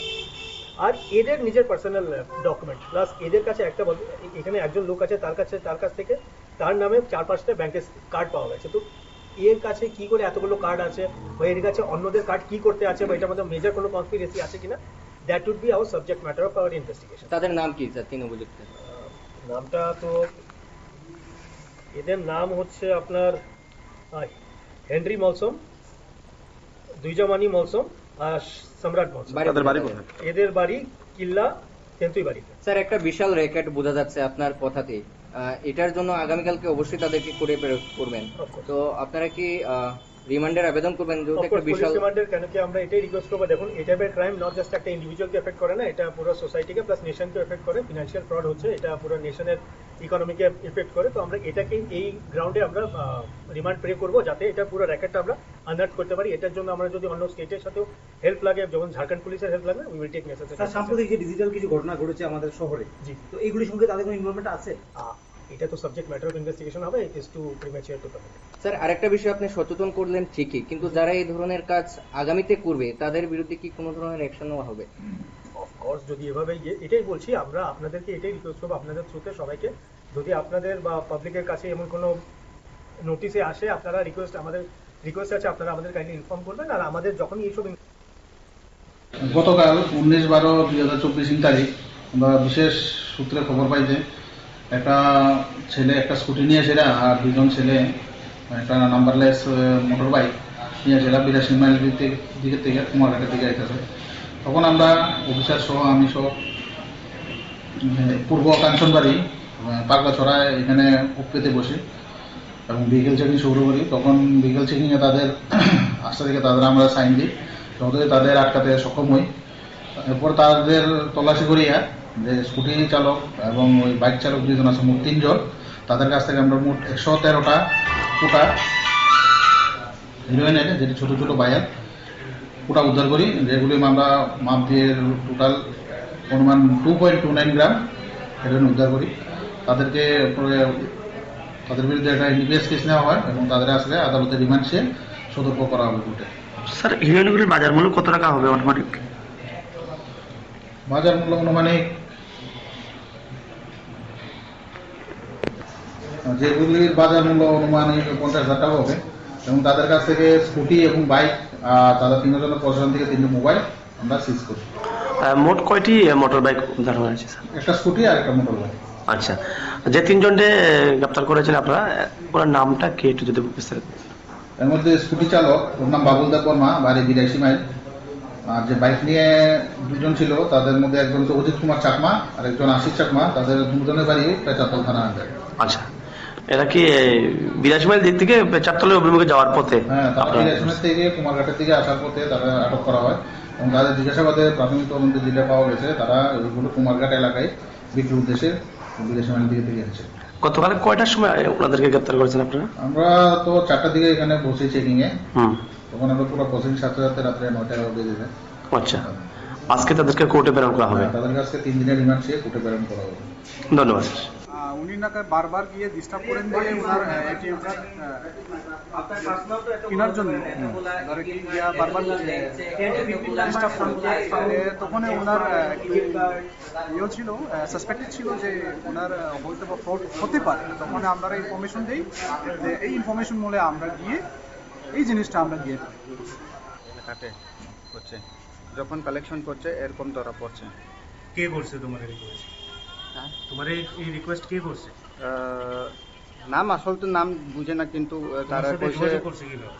আর এদের নিজের পার্সোনাল ডকুমেন্ট, প্লাস এদের কাছে একটা এখানে একজন লোক আছে তার কাছ থেকে তার নামে 4-5টা ব্যাংকের কার্ড পাওয়া গেছে। তো এর কাছে কি করে এতগুলো কার্ড আছে, বা এর কাছে অন্যদের কার্ড কি করতে আছে, বা এটার মধ্যে মেজর কোনো কনস্পিরেসি আছে কিনা, that would be our subject matter of our investigation. তাদের নাম কি স্যার, 3 অভিযুক্ত? নামটা তো এদের নাম হচ্ছে আপনার হেনরি মলসম, দুইজামানি মলসম আর সম্রাট মলসম। এদের বাড়ি কিল্লা তেন্তুই বাড়ি। স্যার একটা বিশাল র্যাকেট বোঝা যাচ্ছে আপনার কথাতে, এটার জন্য আগামীকালকে অবশ্যই তাদেরকে করে করবেন, তো আপনারা কি রিমান্ডের আবেদন করবেন? যেহেতু একটা বিশাল রিমান্ডের, কেন কি আমরা এটাই রিকোয়েস্ট করবো, দেখুন এই টাইপের ক্রাইম নট জাস্ট একটা ইন্ডিভিজুয়ালকে এফেক্ট করে না, এটা পুরো সোসাইটিকে প্লাস নেশনকে এফেক্ট করে। ফিনান্সিয়াল ফ্রড হচ্ছে, এটা পুরো নেশনের ইকোনমিকে এফেক্ট করে। তো আমরা এটাকে এই গ্রাউন্ডে আমরা রিমান্ড প্রে করবো, যাতে এটা পুরো র্যাকেটটা আমরা আনআর্ট করতে পারি। এটার জন্য আমরা যদি অন্য স্টেটের সাথেও হেল্প লাগে, যেমন ঝাড়খণ্ড পুলিশের হেল্প লাগে, উই উইল টেক নেসেসারি। সাম্প্রতিক যে ডিজিটাল কিছু ঘটনা ঘটেছে আমাদের শহরে, জি, তো এইগুলির সঙ্গে তাদের কোনো ইনভলভমেন্ট আছে? এটা তো সাবজেক্ট ম্যাটার অফ ইনভেস্টিগেশন হবে, it is too premature to comment. Sir আরেকটা বিষয় আপনি সচেতন করলেন ঠিকই, কিন্তু যারা এই ধরনের কাজ আগামীতে করবে তাদের বিরুদ্ধে কি কোনো ধরনের অ্যাকশন নেওয়া হবে? অফকোর্স, যদি এভাবে এটাই বলছি, আমরা আপনাদেরকে এটাই রিকোয়েস্ট করবো, আপনাদের থ্রুতে সবাইকে, যদি আপনাদের বা পাবলিকের কাছে এমন কোনো নোটিশে আসে, আপনারা আমাদের রিকোয়েস্ট আছে, আপনারা আমাদের কাইন্ডলি ইনফর্ম করবেন। আর আমাদের যখনই এইসব গতকাল 19/12/2024 তারিখ আমরা বিশেষ সূত্রে খবর পাই যে একটা ছেলে একটা স্কুটি নিয়ে সেরা, আর দুজন ছেলে একটা নাম্বারলেস মোটর বাইক নিয়ে সেরা 82 মাইল দিকে থেকে কুমারঘাটের দিকে আইতেছে। তখন আমরা অফিসার সহ আমি সহ পূর্ব কাঞ্চনবাড়ি পাগলাছড়া এখানে উপকেতে বসি এবং ভেহিকেল চেকিং শুরু করি। তখন ভেহিকেল চেকিংয়ে তাদের আস্তে থেকে তাদের আমরা সাইন দিই, যতই তাদের আটকাতে সক্ষম হই। এরপর তাদের তল্লাশি করিয়া যে স্কুটি চালক এবং ওই বাইক চালক দুজন আছে, মোট 3 জন, তাদের কাছ থেকে আমরা মোট 113টা কোটা হিরোইনের, যেটি ছোট ছোট বায়ার কোটা উদ্ধার করি, যেগুলি আমরা মাপ দিয়ে টোটাল অনুমান 2.29 গ্রাম হেরোইন উদ্ধার করি। তাদের বিরুদ্ধে একটা এনডিপিএস কেস নেওয়া হয় এবং তাদের আসলে আদালতে রিমান্ড সে সতর্ক করা হবে কোর্টে। স্যার হিরোইনগুলির বাজার মূল্য কত টাকা হবে অনুমানিক? বাজার মূল্য অনুমানিক, যেগুলির বাজার মূল্য অনুমানিক 50,000 টাকা হবে এবং তাদের কাছ থেকে স্কুটি এবং বাইক, তাদের 3 জনের প্রশাসন থেকে 3টি মোবাইল আমরা সিজ করি। মোট কয়টি মোটর বাইক উদ্ধার হয়েছে স্যার? একটা স্কুটি আর একটা মোটর বাইক। আচ্ছা, যে 3 জনকে গ্রেপ্তার করেছেন আপনারা, ওনার নামটা কি একটু যদি বিস্তারিত? এর মধ্যে স্কুটি চালক, ওর নাম বাবুল দেব বর্মা, বাড়ি 82 মাইল। আর যে বাইক নিয়ে 2 জন ছিল, তাদের মধ্যে একজন তো অজিত কুমার চাকমা আর একজন আশিস চাকমা, তাদের 2 জনের বাড়ি পেচাতল থানা আন্ডারে। আচ্ছা, এরা কি 82 মাইল দিক থেকে চারতলের অভিমুখে যাওয়ার পথে? হ্যাঁ, তারা 82 মাইল থেকে কুমারঘাটের দিকে আসার পথে তারা আটক করা হয় এবং তাদের জিজ্ঞাসাবাদে প্রাথমিক তদন্তে যেটা পাওয়া গেছে, তারা ওইগুলো কুমারঘাট এলাকায় বিক্রির উদ্দেশ্যে 82 মাইল দিকে এসেছে। গতকাল কয়টার সময় ওনাদেরকে গ্রেপ্তার করেছেন আপনারা? আমরা তো 4টার দিকে এখানে বসে চেকিং এ, তখন আমরা পুরো প্রসেসিং সাথে সাথে রাত্রে 9টা বেজে যায়। আচ্ছা, আজকে তাদেরকে কোর্টে প্রেরণ করা হবে? তাদের কাছে 3 দিনের রিমান্ড চেয়ে কোর্টে প্রেরণ করা হবে। ধন্যবাদ। উনি নাকি বারবার গিয়ে ডিস্টার্ব করেন দিয়ে ওনার এটিএম কার্ড কেনার জন্য বারবার ডিস্টার্ব করে। তখন ওনার ইয়ে ছিল, সাসপেক্টেড ছিল যে ওনার হয়তো বা ফ্রড হতে পারে। তখন আমরা ইনফরমেশন দিই, যে এই ইনফরমেশন মূলে আমরা গিয়ে এই জিনিসটা আমরা গিয়ে কাটে করছে, যখন কালেকশন করছে এরকম ধরা পড়ছে। কে করছে তোমার এই রিকোয়েস্ট? তোমার এই রিকোয়েস্ট কে করছে? নাম আসল তো নাম বুঝে না, কিন্তু তারা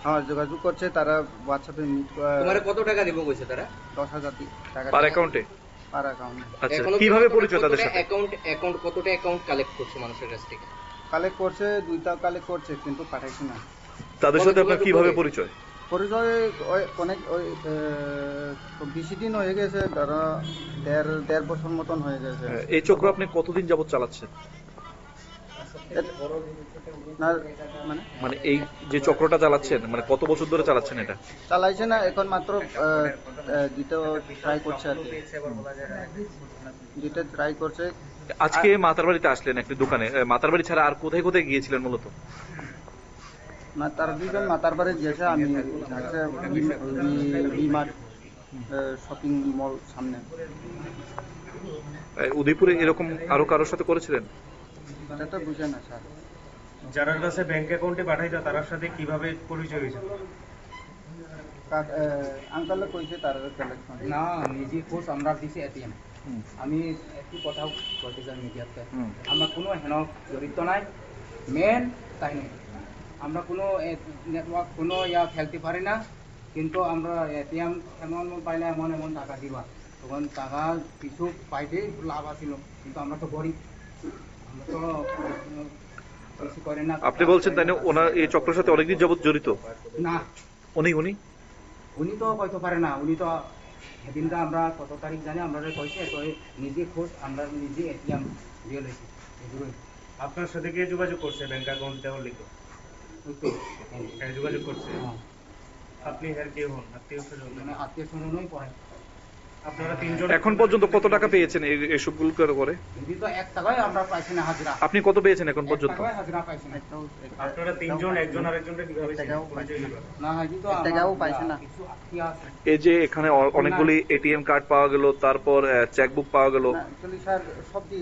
হ্যাঁ যোগাযোগ করছে, তারা হোয়াটসঅ্যাপে মিট করে। তোমার কত টাকা দিব কইছে তারা? 10,000 টাকা পার অ্যাকাউন্টে। পার অ্যাকাউন্ট। আচ্ছা, কিভাবে পরিচয় তাদের সাথে? অ্যাকাউন্ট কতটা অ্যাকাউন্ট কালেক্ট করছে মানুষের কাছ থেকে? কালেক্ট করছে 2টা কালেক্ট করছে, কিন্তু পাঠাইছে না। তাদের সাথে আপনার কিভাবে পরিচয়? পরিচয় অনেক বেশি দিন হয়ে গেছে, ধরো দেড় বছর মতন হয়ে গেছে। এই চক্র আপনি কতদিন যাবত চালাচ্ছেন? না মানে মানে এই যে চক্রটা চালাচ্ছেন মানে কত বছর ধরে চালাচ্ছেন এটা? চালাইছে না, এখন মাত্র দিতে ট্রাই করছে আর কি, দিতে ট্রাই করছে। আজকে মাতারবাড়িতে আসলেন একটি দোকানে, মাতারবাড়ি ছাড়া আর কোথায় কোথায় গিয়েছিলেন মূলত? তার দুজন মাতার বাড়ি গিয়েছে, আমি বিমার্ট শপিং মল সামনে। উদয়পুরে এরকম আরো কারোর সাথে করেছিলেন? এটা বুঝে না স্যার। যারা কাছে ব্যাংক অ্যাকাউন্টে পাঠাইতো তার সাথে কিভাবে পরিচয় হয়েছে? আঙ্কালে কইছে তার কালেকশন না, নিজে খোঁজ আমরা দিছি এটিএম। আমি একটু কথা বলতে চাই মিডিয়াতে, আমরা কোনো হেন জড়িত নাই, মেন তাই নেই। আমরা কোনো নেটওয়ার্ক কোনো খেলতে পারি না, কিন্তু আমরা এটিএম এমন পাইলে এমন টাকা দিবা, তখন টাকা কিছু পাইতে লাভ আছিল, কিন্তু আমরা তো গরিব, আমরা তো কিছু করি না। আপনি বলছেন তাই না ওনার এই চক্রের সাথে অনেকদিন যাবত জড়িত? না, উনি তো কইতে পারে না, উনি তো সেদিনটা আমরা কত তারিখ জানি আমরা কইছে, তো নিজে খোঁজ আমরা নিজে এটিএম দিয়ে লইছি। আপনার সাথে কে যোগাযোগ করছে ব্যাংক অ্যাকাউন্ট দেওয়ার লিখে? যোগাযোগ করছে। আপনি এর কে হন? আত্মীয় স্বজন? মানে আত্মীয় স্বজনই পড়ে। আপনারা তিনজন এখন পর্যন্ত কত টাকা পেয়েছেন এসবগুলো করে? যদি তো 1 টাকায় আমরা পাইছি না হাজিরা। আপনি কত পেয়েছেন এখন পর্যন্ত? 1 টাকায় হাজিরা পাইছি না। আপনারা তিনজন একজন আরেকজনকে কিভাবে পরিচয় দিবেন? না, হাজি তো টাকাও পাইছে না। কি আছে? এই যে এখানে অনেকগুলি এটিএম কার্ড পাওয়া গেল, তারপর চেকবুক পাওয়া গেল। অ্যাকচুয়ালি স্যার সবই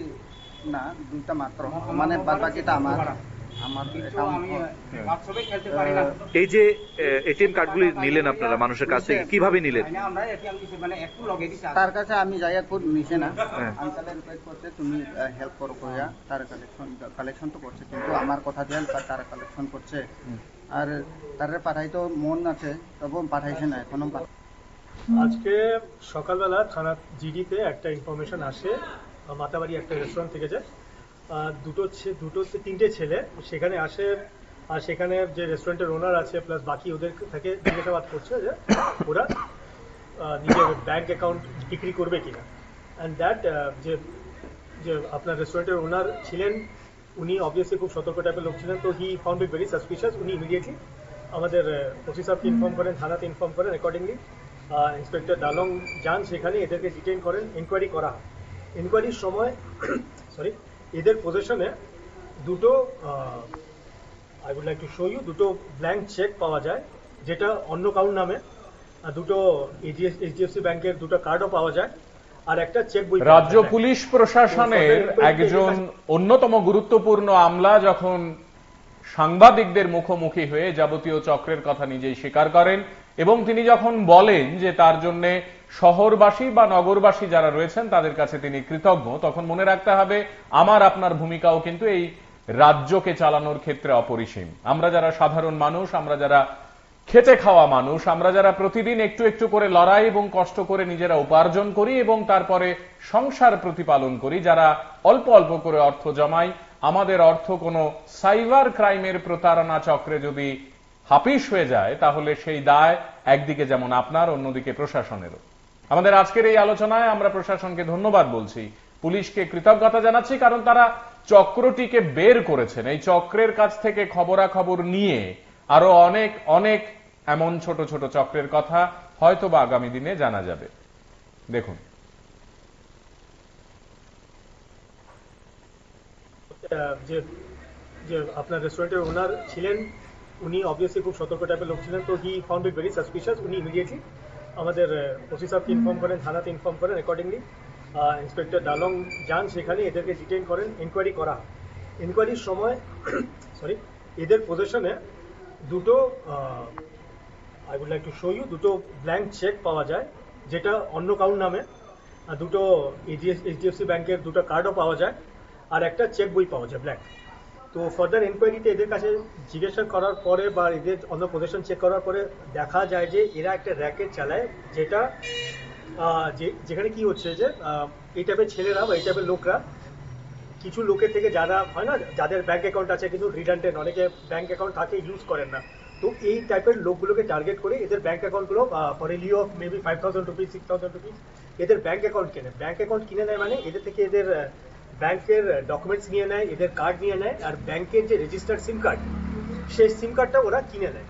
না, দুইটা মাত্র, মানে বাদ বাকিটা আমার বাথরুমে খেলতে পারি না। এই যে এটিএম কার্ডগুলি নিলেন আপনারা মানুষের কাছ থেকে, কিভাবে নিলেন? আমরা এটিএম দিছি মানে একটু লগে দিছি। তার কাছে আমি যাইয়া খুব নিছে না, আঙ্কালে রিকোয়েস্ট করছে তুমি হেল্প করো কইয়া, তার কালেকশন তো করছে, কিন্তু আমার কথা দিয়ে তার কালেকশন করছে, আর তার পাঠাইতো মন আছে, তবু পাঠাইছে না এখনো। আজকে সকালবেলা থানা জিডিতে একটা ইনফরমেশন আসে, মাতাবাড়ি একটা রেস্টুরেন্ট থেকে যে তিনটে ছেলে সেখানে আসে, আর সেখানে যে রেস্টুরেন্টের ওনার আছে প্লাস বাকি ওদের থেকে জিজ্ঞাসাবাদ করছে যে ওরা নিজের ব্যাংক অ্যাকাউন্ট বিক্রি করবে কিনা। অ্যান্ড দ্যাট যে আপনার রেস্টুরেন্টের ওনার ছিলেন, উনি অবভিয়াসলি খুব সতর্ক টাইপের লোক ছিলেন, তো he found it very suspicious. উনি ইমিডিয়েটলি আমাদের ওসি সাহেবকে ইনফর্ম করেন, থানাতে ইনফর্ম করেন। অ্যাকর্ডিংলি ইন্সপেক্টর ডালং যান সেখানে, এদেরকে ডিটেইন করেন, ইনকোয়ারি করা হয়। ইনকোয়ারির সময় এদের পজিশনে দুটো I would like to show you, দুটো ব্ল্যাঙ্ক চেক পাওয়া যায় যেটা অন্য কারোর নামে, দুটো এইচডিএফসি ব্যাংকের দুটো কার্ডও পাওয়া যায়, আর একটা চেক বই। রাজ্য পুলিশ প্রশাসনের একজন অন্যতম গুরুত্বপূর্ণ আমলা যখন সাংবাদিকদের মুখোমুখি হয়ে যাবতীয় চক্রের কথা নিজেই স্বীকার করেন, এবং তিনি যখন বলেন যে তার জন্য শহরবাসী বা নগরবাসী যারা রয়েছেন তাদের কাছে তিনি কৃতজ্ঞ, তখন মনে রাখতে হবে আমার আপনার ভূমিকাও কিন্তু এই রাজ্যকে চালানোর ক্ষেত্রে অপরিসীম। আমরা যারা সাধারণ মানুষ, আমরা যারা খেটে খাওয়া মানুষ, আমরা যারা প্রতিদিন একটু একটু করে লড়াই এবং কষ্ট করে নিজেরা উপার্জন করি এবং তারপরে সংসার প্রতিপালন করি, যারা অল্প অল্প করে অর্থ জমাই, আমাদের অর্থ কোনো সাইবার ক্রাইমের প্রতারণা চক্রে যদি হাপিস হয়ে যায় তাহলে সেই দায় একদিকে যেমন আপনার, অন্যদিকে প্রশাসনেরও। আমাদের আজকের এই আলোচনায় আমরা প্রশাসনকে ধন্যবাদ বলছি, পুলিশকে কৃতজ্ঞতা জানাচ্ছি, কারণ তারা চক্রটিকে বের করেছেন। এই চক্রের কাছ থেকে খবরাখবর নিয়ে আরো অনেক অনেক এমন ছোট ছোট চক্রের কথা হয়তো বা আগামী দিনে জানা যাবে। দেখুন, যে আপনার রেস্টুরেন্টের ওনার ছিলেন, উনি অবভিয়াসলি খুব সতর্ক টাইপের লোক ছিলেন, তো he found it very suspicious. উনি ইমিডিয়েটলি আমাদের ওসি সাহেবকে ইনফর্ম করেন, থানাতে ইনফর্ম করেন। অ্যাকর্ডিংলি ইন্সপেক্টর ডালং যান সেখানে, এদেরকে ডিটেইন করেন, ইনকোয়ারি করা হয়। ইনকোয়ারির সময় এদের পজিশনে দুটো I would like to show you, দুটো ব্ল্যাঙ্ক চেক পাওয়া যায় যেটা অন্য কারোর নামে, দুটো এইচডিএফসি ব্যাংকের দুটো কার্ডও পাওয়া যায়, আর একটা চেক বই পাওয়া যায় ব্ল্যাঙ্ক। তো ফার্দার এনকোয়ারিতে এদের কাছে জিজ্ঞাসা করার পরে বা এদের অন্য পজিশন চেক করার পরে দেখা যায় যে এরা একটা র্যাকেট চালায়, যেটা যেখানে কি হচ্ছে যে এই টাইপের ছেলেরা বা এই টাইপের লোকরা কিছু লোকের থেকে, যারা হয় না যাদের ব্যাংক অ্যাকাউন্ট আছে কিন্তু রিডান্ডেন্ট, অনেকে ব্যাংক অ্যাকাউন্ট থাকে ইউজ করেন না, তো তো এই টাইপের লোকগুলোকে টার্গেট করে এদের ব্যাংক অ্যাকাউন্টগুলো for a lieu of maybe 5,000 rupees 6,000 rupees এদের ব্যাংক অ্যাকাউন্ট কেনে। ব্যাংক অ্যাকাউন্ট কিনে নেয় মানে এদের থেকে এদের ব্যাংকের ডকুমেন্টস নিয়ে নেয়, এদের কার্ড নিয়ে নেয়, আর ব্যাংকের যে রেজিস্টার্ড সিম কার্ড সেই সিম কার্ডটা ওরা কিনে নেয়।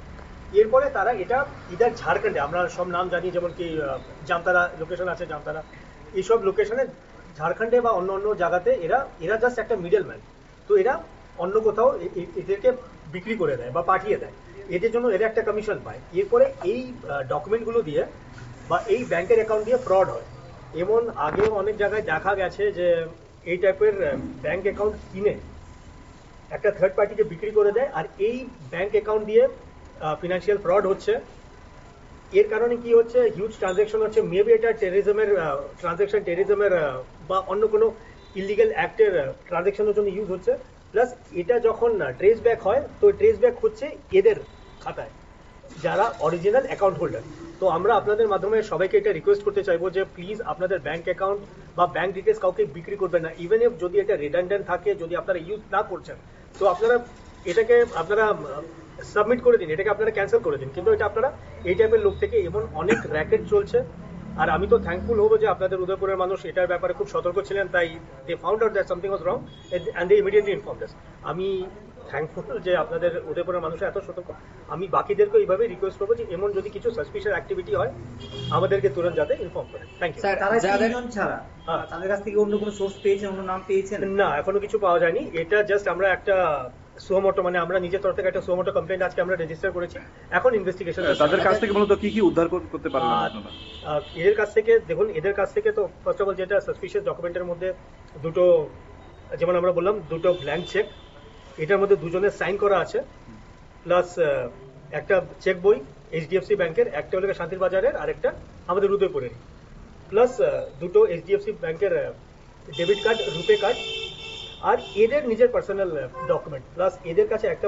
এরপরে তারা এটা ইদার ঝাড়খণ্ডে, আমরা সব নাম জানি, যেমন কি জামতারা লোকেশন আছে, জামতারা, এইসব লোকেশনে ঝাড়খণ্ডে বা অন্য অন্য জায়গাতে এরা জাস্ট একটা মিডল ম্যান। তো এরা অন্য কোথাও এদেরকে বিক্রি করে দেয় বা পাঠিয়ে দেয়, এদের জন্য এরা একটা কমিশন পায়। এরপরে এই ডকুমেন্টগুলো দিয়ে বা এই ব্যাংকের অ্যাকাউন্ট দিয়ে ফ্রড হয়। এমন আগেও অনেক জায়গায় দেখা গেছে যে এই টাইপের ব্যাংক অ্যাকাউন্ট কিনে একটা থার্ড পার্টিকে বিক্রি করে দেয়, আর এই ব্যাংক অ্যাকাউন্ট দিয়ে ফিনান্সিয়াল ফ্রড হচ্ছে। এর কারণে কি হচ্ছে, হিউজ ট্রানজ্যাকশন হচ্ছে, মেবি এটা টেররিজমের ট্রানজ্যাকশন, টেররিজমের বা অন্য কোনো ইলিগাল অ্যাক্টের ট্রানজ্যাকশনের জন্য ইউজ হচ্ছে। প্লাস এটা যখন ট্রেস ব্যাক হয়, তো ট্রেস ব্যাক হচ্ছে এদের খাতায় যারা অরিজিনাল অ্যাকাউন্ট হোল্ডার। তো আমরা আপনাদের মাধ্যমে সবাইকে এটা রিকোয়েস্ট করতে চাইবো যে প্লিজ আপনাদের ব্যাংক অ্যাকাউন্ট বা ব্যাংক ডিটেলস কাউকে বিক্রি করবেন না। ইভেন ইফ যদি এটা রিডান্ডেন্ট থাকে, যদি আপনারা ইউজ না করছেন, তো আপনারা এটাকে সাবমিট করে দিন, এটাকে আপনারা ক্যান্সেল করে দিন। কিন্তু এটা আপনারা এই টাইপের লোক থেকে এমন অনেক র্যাকেট চলছে। আর আমি তো থ্যাঙ্কফুল হবো যে আপনাদের উদয়পুরের মানুষ এটার ব্যাপারে খুব সতর্ক ছিলেন, তাই they found out that something was wrong and they immediately informed us. আমি থ্যাঙ্কফুল যে আপনাদের উদয়পুরের মানুষ এত সতর্ক। আমি বাকিদেরকে এইভাবে রিকোয়েস্ট করবো যে এমন যদি কিছু সাসপিশিয়াস অ্যাক্টিভিটি হয় আমাদেরকে তুরন্ত যাতে ইনফর্ম করেন। Thank you. তারা তিনজন ছাড়া তাদের কাছ থেকে অন্য কোনো সোর্স পেয়েছেন, অন্য নাম পেয়েছেন? না, এখনো কিছু পাওয়া যায়নি। এটা জাস্ট আমরা একটা সুমোটো, মানে আমরা নিজের তরফ থেকে একটা সুমোটো কমপ্লেন্ট আজকে আমরা রেজিস্টার করেছি। এখন ইনভেস্টিগেশন। তাদের কাছ থেকে মূলত কি উদ্ধার করতে পারবেন আপনারা? এদের কাছ থেকে দেখুন, এদের কাছ থেকে তো ফার্স্ট অফ অল যেটা সাসপিশিয়াস ডকুমেন্টের মধ্যে দুটো, যেমন আমরা বললাম দুটো ব্ল্যাঙ্ক চেক, এটার মধ্যে দুজনের সাইন করা আছে, প্লাস একটা চেক বই HDFC ব্যাংকের, একটা হলো শান্তির বাজারের আর একটা আমাদের উদয়পুরের, প্লাস দুটো HDFC ব্যাংকের ডেবিট কার্ড, রুপে কার্ড, আর এদের নিজের পার্সোনাল ডকুমেন্ট। প্লাস এদের কাছে একটা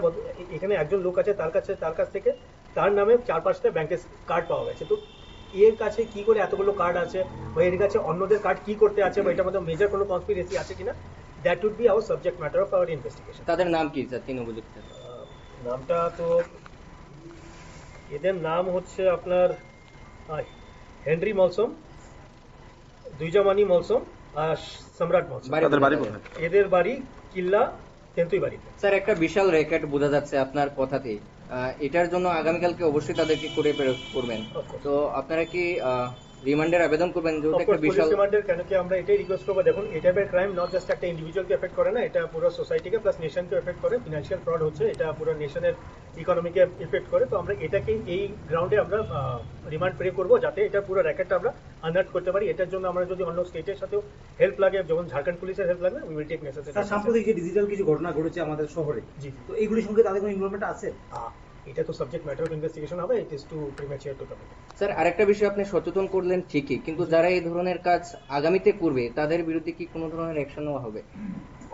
এখানে একজন লোক আছে, তার কাছ থেকে তার নামে 4-5টা ব্যাংকের কার্ড পাওয়া গেছে। তো এর কাছে কি করে এতগুলো কার্ড আছে, বা এর কাছে অন্যদের কার্ড কি করতে আছে, বা এটার মধ্যে মেজর কোনো কনস্পিরেসি আছে কিনা, that would be our subject matter of our investigation. তাদের নাম কি স্যার, তিন অভিযুক্ত? নামটা তো এদের নাম হচ্ছে আপনার হেনরি মলসম, দুইজামানি মলসম আর সম্রাট মলসম। এদের বাড়ি কিল্লা তেন্তুই বাড়িতে। স্যার, একটা বিশাল র্যাকেট বোঝা যাচ্ছে আপনার কথাতেই। এটার জন্য আগামীকালকে অবশ্যই তাদেরকে করে করবেন। তো আপনারা কি রিমান্ডের আবেদন করবেন? যেহেতু একটা বিশাল রিমান্ডের, কেন কি আমরা এটাই রিকোয়েস্ট করবো। দেখুন, এই টাইপের ক্রাইম নট জাস্ট একটা ইন্ডিভিজুয়ালকে এফেক্ট করে না, এটা পুরো সোসাইটিকে প্লাস নেশনকে এফেক্ট করে। ফিনান্সিয়াল ফ্রড হচ্ছে, এটা পুরো নেশনের ইকোনমিকে এফেক্ট করে। তো আমরা এটাকে এই গ্রাউন্ডে আমরা রিমান্ড প্রে করবো, যাতে এটা পুরো র্যাকেটটা আমরা আনআর্ট করতে পারি। এটার জন্য আমরা যদি অন্য স্টেটের সাথেও হেল্প লাগে, যেমন ঝাড়খণ্ড পুলিশের হেল্প লাগে, উই উইল টেক নেসেসারি। সাম্প্রতিক যে ডিজিটাল কিছু ঘটনা ঘটেছে আমাদের শহরে, জি, তো এইগুলির সঙ্গে তাদের কোনো ইনভলভমেন্ট আছে? এটা তো সাবজেক্ট ম্যাটার অফ ইনভেস্টিগেশন হবে, it is too premature to comment. Sir, আরেকটা বিষয় আপনি সচেতন করলেন ঠিকই, কিন্তু যারা এই ধরনের কাজ আগামীতে করবে তাদের বিরুদ্ধে কি কোনো ধরনের অ্যাকশন নেওয়া হবে?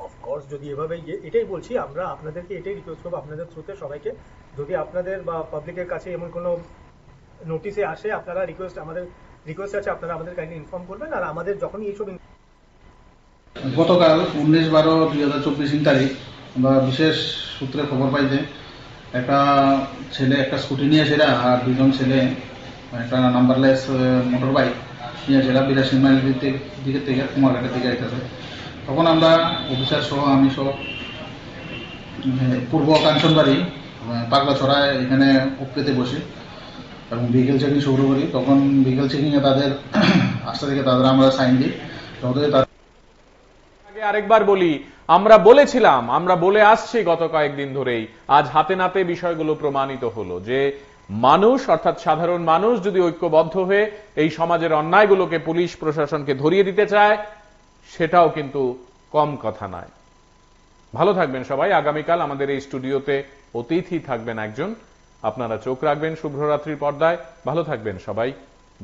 অফকোর্স, যদি এভাবে এটাই বলছি, আমরা আপনাদেরকে এটাই রিকোয়েস্ট করবো, আপনাদের থ্রুতে সবাইকে, যদি আপনাদের বা পাবলিকের কাছে এমন কোনো নোটিশে আসে, আপনারা আমাদের রিকোয়েস্ট আছে, আপনারা আমাদের কাইন্ডলি ইনফর্ম করবেন। আর আমাদের যখনই এইসব গতকাল 19/12/2024 তারিখ আমরা বিশেষ সূত্রে খবর পাই যে একটা ছেলে একটা স্কুটি নিয়ে সেরা, আর দুজন ছেলে একটা নাম্বারলেস মোটর বাইক নিয়ে সেরা 82 মাইল দিকে থেকে কুমারঘাটের দিকে আইতেছে। তখন আমরা অফিসার সহ আমি সহ পূর্ব কাঞ্চনবাড়ি পাগলাছড়ায় এখানে উপরেতে বসি এবং ভেহিকেল চেকিং শুরু করি। তখন ভেহিকেল চেকিংয়ে তাদের আসতে থেকে তাদের আমরা সাইন দিই। আরেকবার বলি, আমরা বলেছিলাম, আমরা বলে আসছি গত কয়েকদিন ধরেই, আজ হাতে নাতে বিষয়গুলো প্রমাণিত হলো যে মানুষ, অর্থাৎ সাধারণ মানুষ যদি ঐক্যবদ্ধ হয়ে এই সমাজের অন্যায়গুলোকে পুলিশ প্রশাসনকে ধরিয়ে দিতে চায়, সেটাও কিন্তু কম কথা নয়। ভালো থাকবেন সবাই। আগামীকাল আমাদের এই স্টুডিওতে অতিথি থাকবেন একজন, আপনারা চোখ রাখবেন শুভরাত্রির পর্দায়। ভালো থাকবেন সবাই,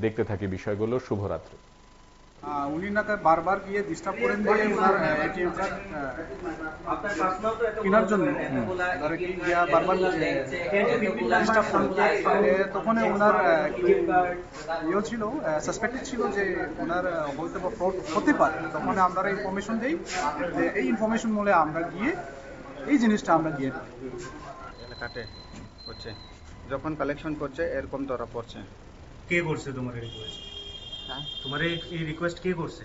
দেখতে থাকি বিষয়গুলো। শুভরাত্রি। উনি না বারবার গিয়ে ডিস্টার্ব করেন দিয়ে ওনার এটিএম কার্ড কেনার জন্য বারবার ডিস্টার্ব করেন। তখন ওনার ইয়ে ছিল, সাসপেক্টেড ছিল যে ওনার হয়তো বা ফ্রড হতে পারে। তখন আমরা ইনফরমেশন দিই, যে এই ইনফরমেশন বলে আমরা গিয়ে এই জিনিসটা আমরা গিয়ে কাটে হচ্ছে যখন কালেকশন করছে এরকম ধরা পড়ছে। কে করছে তোমার এই রিকোয়েস্ট? হ্যাঁ? তোমার এই রিকোয়েস্ট কে করছে?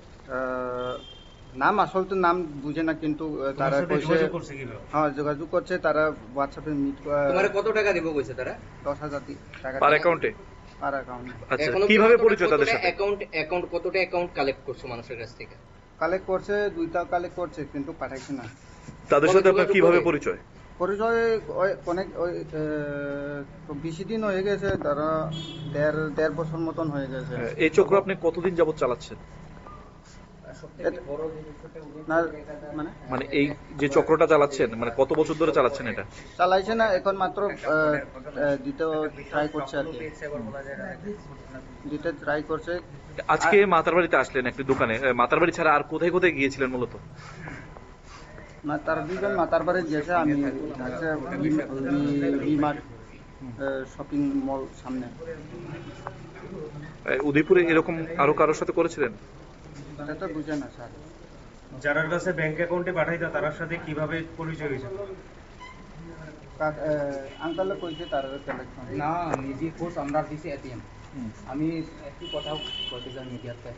নাম আসল তো নাম বুঝে না, কিন্তু তারা তোমার সাথে কইছে যোগাযোগ করছে কিভাবে? হ্যাঁ যোগাযোগ করছে, তারা হোয়াটসঅ্যাপে মিট তোমার কত টাকা দিব কইছে তারা? 10,000 টাকা পার অ্যাকাউন্টে? পার অ্যাকাউন্ট আচ্ছা, এখনো কিভাবে কতটা- পরিচয় তাদের কতটা সাথে? অ্যাকাউন্ট কতটা অ্যাকাউন্ট কালেক্ট করছো মানুষের কাছ থেকে? কালেক্ট করছে, 2টা কালেক্ট করছে কিন্তু পাঠাইছে না। তাদের কবে সাথে আপনার যোগাযোগ কিভাবে করবে? পরিচয়? পরিচয় অনেক বেশি দিন হয়ে গেছে, তারা দেড় বছর মতন হয়ে গেছে। এই চক্র আপনি কতদিন যাবত চালাচ্ছেন? না মানে মানে এই যে চক্রটা চালাচ্ছেন, মানে কত বছর ধরে চালাচ্ছেন এটা? চালাইছে না, এখন মাত্র দিতে ট্রাই করছে আর কি, দিতে ট্রাই করছে। আজকে মাতারবাড়িতে আসলেন একটি দোকানে, মাতারবাড়ি ছাড়া আর কোথায় কোথায় গিয়েছিলেন মূলত? তারা দুজন মাতার বাড়ি গিয়েছে, আমি হচ্ছে ভিমার্ট শপিং মল সামনে। উদয়পুরে এরকম আরো কারোর সাথে করেছিলেন? এটা তো বুঝে না স্যার। যারার কাছে ব্যাংক অ্যাকাউন্টে পাঠাইতো তার সাথে কিভাবে পরিচয় হয়েছে? আঙ্কালে কইছে তার কালেকশন না নিজে কোর্স আমরা দিছি এটিএম। আমি একটু কথা বলতে চাই মিডিয়াতে,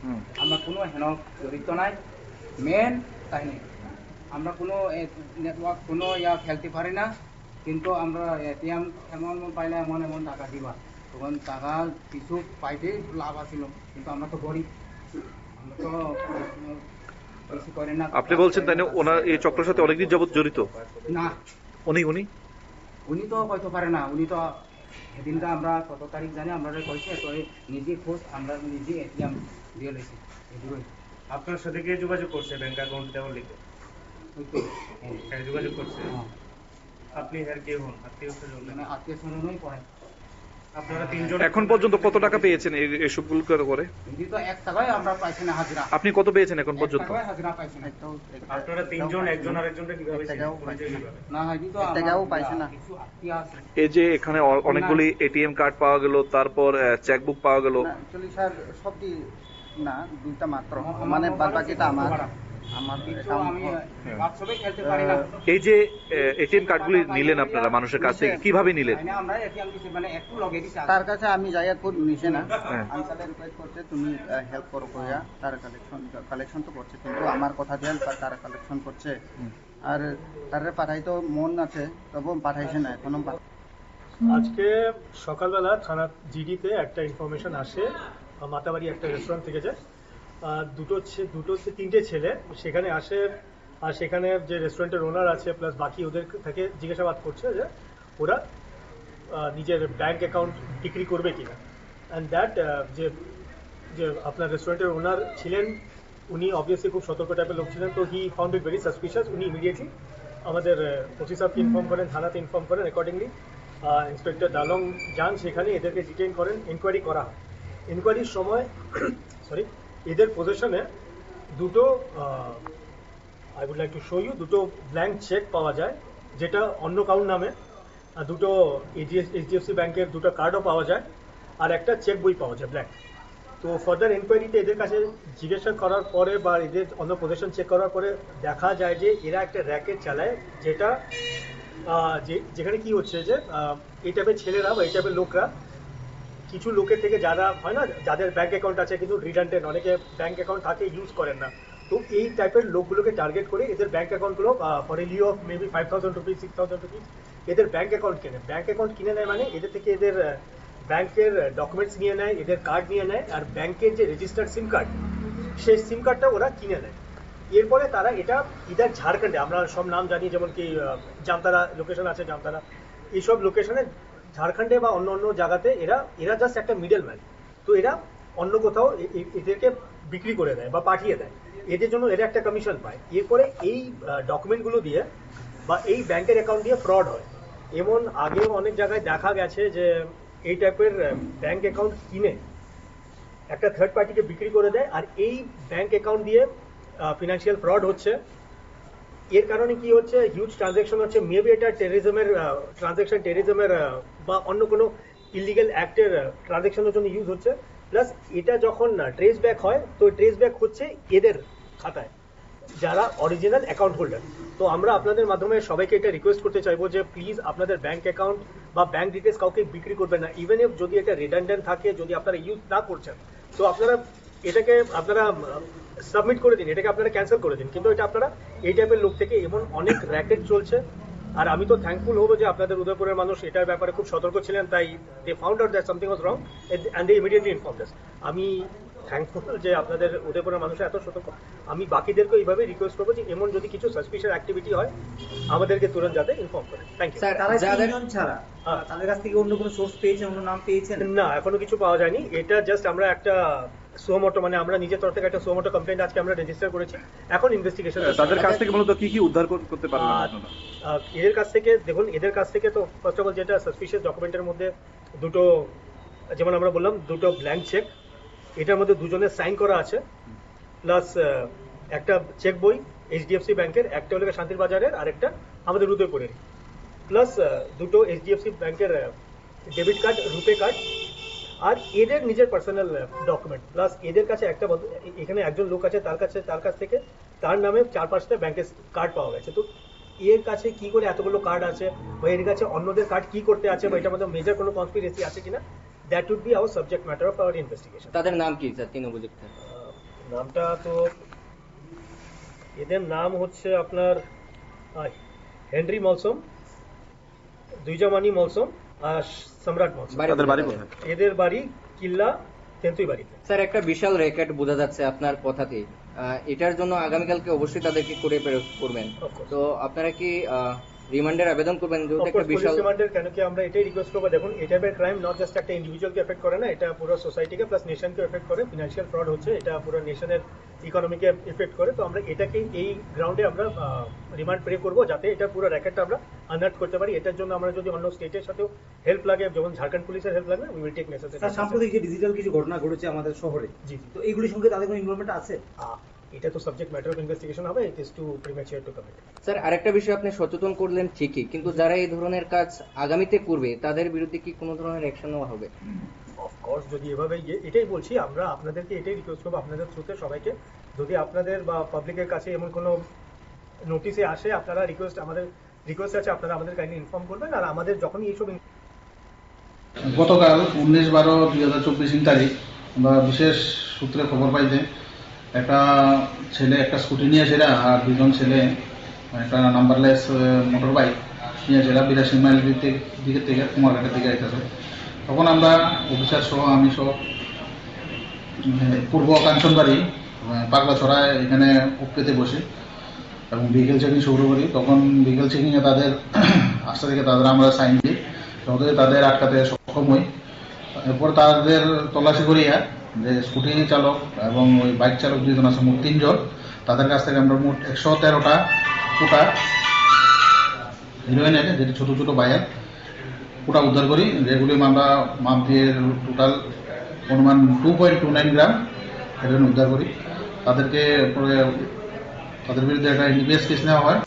আমরা কোনো হেন জড়িত নাই, মেন তাই নেই। আমরা কোনো নেটওয়ার্ক কোনো খেলতে পারি না, কিন্তু আমরা এটিএম এমন পাইলে এমন এমন টাকা দিবা, তখন টাকা কিছু পাইতে লাভ আছিল, কিন্তু আমরা তো গরিব, আমরা তো বেশি করি না। আপনি বলছেন তাই না ওনার এই চক্রের সাথে অনেকদিন যাবত জড়িত? না উনি উনি তো হয়তো পারে না, উনি তো সেদিনটা আমরা কত তারিখ জানি আমরা কইছে তো নিজে খোঁজ আমরা নিজে এটিএম দিয়ে লইছি। এগুলোই আপনার সাথে কে যোগাযোগ করছে ব্যাংক অ্যাকাউন্ট দেওয়ার লিখে? হ্যাঁ যোগাযোগ করছে। আপনি এর কে হন? আত্মীয় স্বজন? মানে আত্মীয় স্বজনই পড়ে। আপনারা তিনজন এখন পর্যন্ত কত টাকা পেয়েছেন এসবগুলো করে? যদি তো 1 টাকায় আমরা পাইছি না হাজিরা। আপনি কত পেয়েছেন এখন পর্যন্ত? 1 টাকায় হাজিরা পাইছি না। আপনারা তিনজন একজন আরেকজনকে কিভাবে না হাজি তো টাকাও পাইছে না। কিছু আত্মীয় আছে। এই যে এখানে অনেকগুলি এটিএম কার্ড পাওয়া গেল, তারপর চেকবুক পাওয়া গেল, অ্যাকচুয়ালি স্যার সবটি না, 2টা মাত্র, মানে বাদ বাকিটা আমার কিছু আমি বাচ্চাবে খেলতে পারি না। এই যে এটিএম কার্ডগুলি নিলেন আপনারা মানুষের কাছ থেকে, কিভাবে নিলেন? আমরা এটিএম দিছি মানে একটু লগে দিছি। তার কাছে আমি যাই আর নিছে না, আঙ্কালে রিকোয়েস্ট করছে তুমি হেল্প করো কইয়া, তার কালেকশন তো করছে, কিন্তু আমার কথা দিয়ে তারা কালেকশন করছে, আর তারে পাঠাইতো মন আছে তবু পাঠাইছে না এখনো। আজকে সকালবেলা থানা জিডিতে একটা ইনফরমেশন আসে, মাতাবাড়ি একটা রেস্টুরেন্ট থেকে যে তিনটে ছেলে সেখানে আসে, আর সেখানে যে রেস্টুরেন্টের ওনার আছে প্লাস বাকি ওদের থেকে জিজ্ঞাসাবাদ করছে যে ওরা নিজের ব্যাংক অ্যাকাউন্ট বিক্রি করবে কিনা। অ্যান্ড দ্যাট যে আপনার রেস্টুরেন্টের ওনার ছিলেন, উনি অবভিয়াসলি খুব সতর্ক টাইপের লোক ছিলেন, তো he found it very suspicious. উনি ইমিডিয়েটলি আমাদের ওসি সাহেবকে ইনফর্ম করেন, থানাতে ইনফর্ম করেন, অ্যাকর্ডিংলি ইন্সপেক্টর দালং যান সেখানে, এদেরকে ডিটেইন করেন, ইনকোয়ারি করা হয়। ইনকোয়ারির সময় এদের পজিশনে দুটো I would like to show you, দুটো ব্ল্যাঙ্ক চেক পাওয়া যায় যেটা অন্য কাউর নামে, দুটো এইচডিএফসি ব্যাংকের দুটো কার্ডও পাওয়া যায়, আর একটা চেক বই পাওয়া যায় ব্ল্যাঙ্ক। তো ফার্দার ইনকোয়ারিতে এদের কাছে জিজ্ঞাসা করার পরে বা এদের অন্য পজিশন চেক করার পরে দেখা যায় যে এরা একটা র্যাকেট চালায়, যেটা যেখানে কি হচ্ছে যে এই টাইপের ছেলেরা বা এই টাইপের লোকরা কিছু লোকের থেকে, যারা হয় না যাদের ব্যাংক অ্যাকাউন্ট আছে কিন্তু রিডান্ডেন্ট, অনেকে ব্যাংক অ্যাকাউন্ট থাকে ইউজ করেন না, তো এই টাইপের লোকগুলোকে টার্গেট করে এদের ব্যাংক অ্যাকাউন্টগুলো for a lieu of maybe 5,000 rupees 6,000 rupees এদের ব্যাংক অ্যাকাউন্ট কেনে। ব্যাংক অ্যাকাউন্ট কিনে নেয় মানে এদের থেকে এদের ব্যাংকের ডকুমেন্টস নিয়ে নেয়, এদের কার্ড নিয়ে নেয়, আর ব্যাংকের যে রেজিস্টার্ড সিম কার্ড সেই সিম কার্ডটা ওরা কিনে নেয়। এরপরে তারা এটা ইদার ঝাড়খণ্ডে, আমরা সব নাম জানি, যেমন কি জামতারা লোকেশন আছে, জামতারা, এইসব লোকেশনে ঝাড়খণ্ডে বা অন্য অন্য জায়গাতে এরা জাস্ট একটা মিডল ম্যান, তো এরা অন্য কোথাও এদেরকে বিক্রি করে দেয় বা পাঠিয়ে দেয়, এদের জন্য এরা একটা কমিশন পায়। এরপরে এই ডকুমেন্টগুলো দিয়ে বা এই ব্যাংকের অ্যাকাউন্ট দিয়ে ফ্রড হয়। এমন আগেও অনেক জায়গায় দেখা গেছে যে এই টাইপের ব্যাংক অ্যাকাউন্ট কিনে একটা থার্ড পার্টিকে বিক্রি করে দেয়, আর এই ব্যাংক অ্যাকাউন্ট দিয়ে ফিনান্সিয়াল ফ্রড হচ্ছে। এর কারণে কি হচ্ছে, হিউজ ট্রানজ্যাকশন হচ্ছে, মেবি এটা টেররিজমের ট্রানজ্যাকশন, টেররিজমের বা অন্য কোনো ইলিগাল অ্যাক্টের ট্রানজ্যাকশনের জন্য ইউজ হচ্ছে। প্লাস এটা যখন ট্রেস ব্যাক হয়, তো ট্রেস ব্যাক হচ্ছে এদের খাতায় যারা অরিজিনাল অ্যাকাউন্ট হোল্ডার। তো আমরা আপনাদের মাধ্যমে সবাইকে এটা রিকোয়েস্ট করতে চাইবো যে প্লিজ আপনাদের ব্যাংক অ্যাকাউন্ট বা ব্যাংক ডিটেলস কাউকে বিক্রি করবেন না। ইভেন ইফ যদি এটা রিডান্ডেন্ট থাকে, যদি আপনারা ইউজ না করছেন, তো আপনারা এটাকে সাবমিট করে দিন, এটাকে আপনারা ক্যান্সেল করে দিন। কিন্তু এটা আপনারা এই টাইপের লোক থেকে এমন অনেক র্যাকেট চলছে। আর আমি তো থ্যাঙ্কফুল হবো যে আপনাদের উদয়পুরের মানুষ এটার ব্যাপারে খুব সতর্ক ছিলেন, তাই they found out that something was wrong and they immediately informed us. আমি থ্যাঙ্কফুল যে আপনাদের উদয়পুরের মানুষ এত সতর্ক। আমি বাকিদেরকে এইভাবে রিকোয়েস্ট করবো যে এমন যদি কিছু সাসপিশিয়াস অ্যাক্টিভিটি হয় আমাদেরকে তুরন্ত যাতে ইনফর্ম করে। Thank you. তারা তিনজন ছাড়া তাদের কাছ থেকে অন্য কোনো সোর্স পেয়েছেন, অন্য নাম পেয়েছেন? না, এখনো কিছু পাওয়া যায়নি। এটা জাস্ট আমরা একটা সুমোটো, মানে আমরা নিজের তরফ থেকে একটা সুমোটো কমপ্লেন্ট আজকে আমরা রেজিস্টার করেছি। এখন ইনভেস্টিগেশন। তাদের কাছ থেকে মূলত কি কি উদ্ধার করতে পারবেন আপনারা? এদের কাছ থেকে দেখুন, এদের কাছ থেকে তো ফার্স্ট অফ অল যেটা সাসপিশিয়াস ডকুমেন্টের মধ্যে দুটো, যেমন আমরা বললাম দুটো ব্ল্যাঙ্ক চেক, এটার মধ্যে দুজনের সাইন করা আছে, প্লাস একটা চেক বই এইচডিএফসি ব্যাংকের, একটা হলো শান্তির বাজারের আর একটা আমাদের উদয়পুরের, প্লাস দুটো এইচডিএফসি ব্যাংকের ডেবিট কার্ড, রুপে কার্ড, আর এদের নিজের পার্সোনাল ডকুমেন্ট, প্লাস এদের কাছে একটা এখানে একজন লোক আছে তার কাছ থেকে তার নামে 4-5টা ব্যাংকের কার্ড পাওয়া গেছে। তো এর কাছে কি করে এতগুলো কার্ড আছে, বা এর কাছে অন্যদের কার্ড কি করতে আছে, বা এটার মধ্যে মেজর কোনো কনস্পিরেসি আছে কিনা, that would be our subject matter of our investigation. তাদের নাম কি স্যার, 3 অভিযুক্ত? নামটা তো এদের নাম হচ্ছে আপনার হেনরি মলসম, দুইজামানি মলসম আর সম্রাট মলসম। এদের বাড়ি কিল্লা তেন্তুই বাড়িতে। স্যার, একটা বিশাল র্যাকেট বোঝা যাচ্ছে আপনার কথাতেই। এটার জন্য আগামীকালকে অবশ্যই তাদেরকে করে করবেন। তো আপনারা কি রিমান্ডের আবেদন করবেন? যেহেতু একটা বিশাল রিমান্ডের, কেন কি আমরা এটাই রিকোয়েস্ট করবো। দেখুন, এই টাইপের ক্রাইম নট জাস্ট একটা ইন্ডিভিজুয়ালকে এফেক্ট করে না, এটা পুরো সোসাইটিকে প্লাস নেশনকে এফেক্ট করে। ফিনান্সিয়াল ফ্রড হচ্ছে, এটা পুরো নেশনের ইকোনমিকে এফেক্ট করে। তো আমরা এটাকে এই গ্রাউন্ডে আমরা রিমান্ড প্রে করবো, যাতে এটা পুরো র্যাকেটটা আমরা আনহার্ট করতে পারি। এটার জন্য আমরা যদি অন্য স্টেটের সাথেও হেল্প লাগে, যেমন ঝাড়খণ্ড পুলিশের হেল্প লাগবে, উই উইল টেক নেসেসারি। সাম্প্রতিক যে ডিজিটাল কিছু ঘটনা ঘটেছে আমাদের শহরে, জি, তো এইগুলির সঙ্গে তাদের কোনো ইনভলভমেন্ট আছে? এটা তো সাবজেক্ট ম্যাটার অফ ইনভেস্টিগেশন হবে, it is too premature to comment. Sir, আরেকটা বিষয় আপনি সচেতন করলেন ঠিকই, কিন্তু যারা এই ধরনের কাজ আগামীতে করবে তাদের বিরুদ্ধে কি কোনো ধরনের অ্যাকশন নেওয়া হবে? অফকোর্স, যদি এভাবে এটাই বলছি, আমরা আপনাদেরকে এটাই রিকোয়েস্ট করবো, আপনাদের থ্রুতে সবাইকে, যদি আপনাদের বা পাবলিকের কাছে এমন কোনো নোটিশে আসে, আপনারা আমাদের রিকোয়েস্ট আছে, আপনারা আমাদের কাইন্ডলি ইনফর্ম করবেন। আর আমাদের যখনই এইসব গতকাল 19/12/2024 তারিখ আমরা বিশেষ সূত্রে খবর পাই যে একটা ছেলে একটা স্কুটি নিয়ে ছিল, আর দুজন ছেলে একটা নাম্বারলেস মোটর বাইক নিয়ে ছিল 82 মাইল দিকে থেকে কুমারঘাটের দিকে আইতেছে। তখন আমরা অফিসার সহ, আমি সহ, পূর্ব কাঞ্চনবাড়ি পাগলাছড়া এখানে উপকেতে বসে এবং ভেহিকেল চেকিং শুরু করি। তখন ভেহিকেল চেকিংয়ে তাদের আস্তে থেকে আমরা সাইন দিই, তাদের আটকাতে সক্ষম হই। এরপর তাদের তল্লাশি করিয়া যে স্কুটি চালক এবং ওই বাইক চালক দুজন আছে, মোট 3 জন, তাদের কাছ থেকে আমরা মোট 113টা কোটা হিরোইন এনে, যেটি ছোট ছোট বাইক কোটা উদ্ধার করি, যেগুলি আমরা মাপ দিয়ে টোটাল অনুমান 2.29 গ্রাম হেরোইন উদ্ধার করি। তাদের বিরুদ্ধে একটা এনডিপিএস কেস নেওয়া হয়।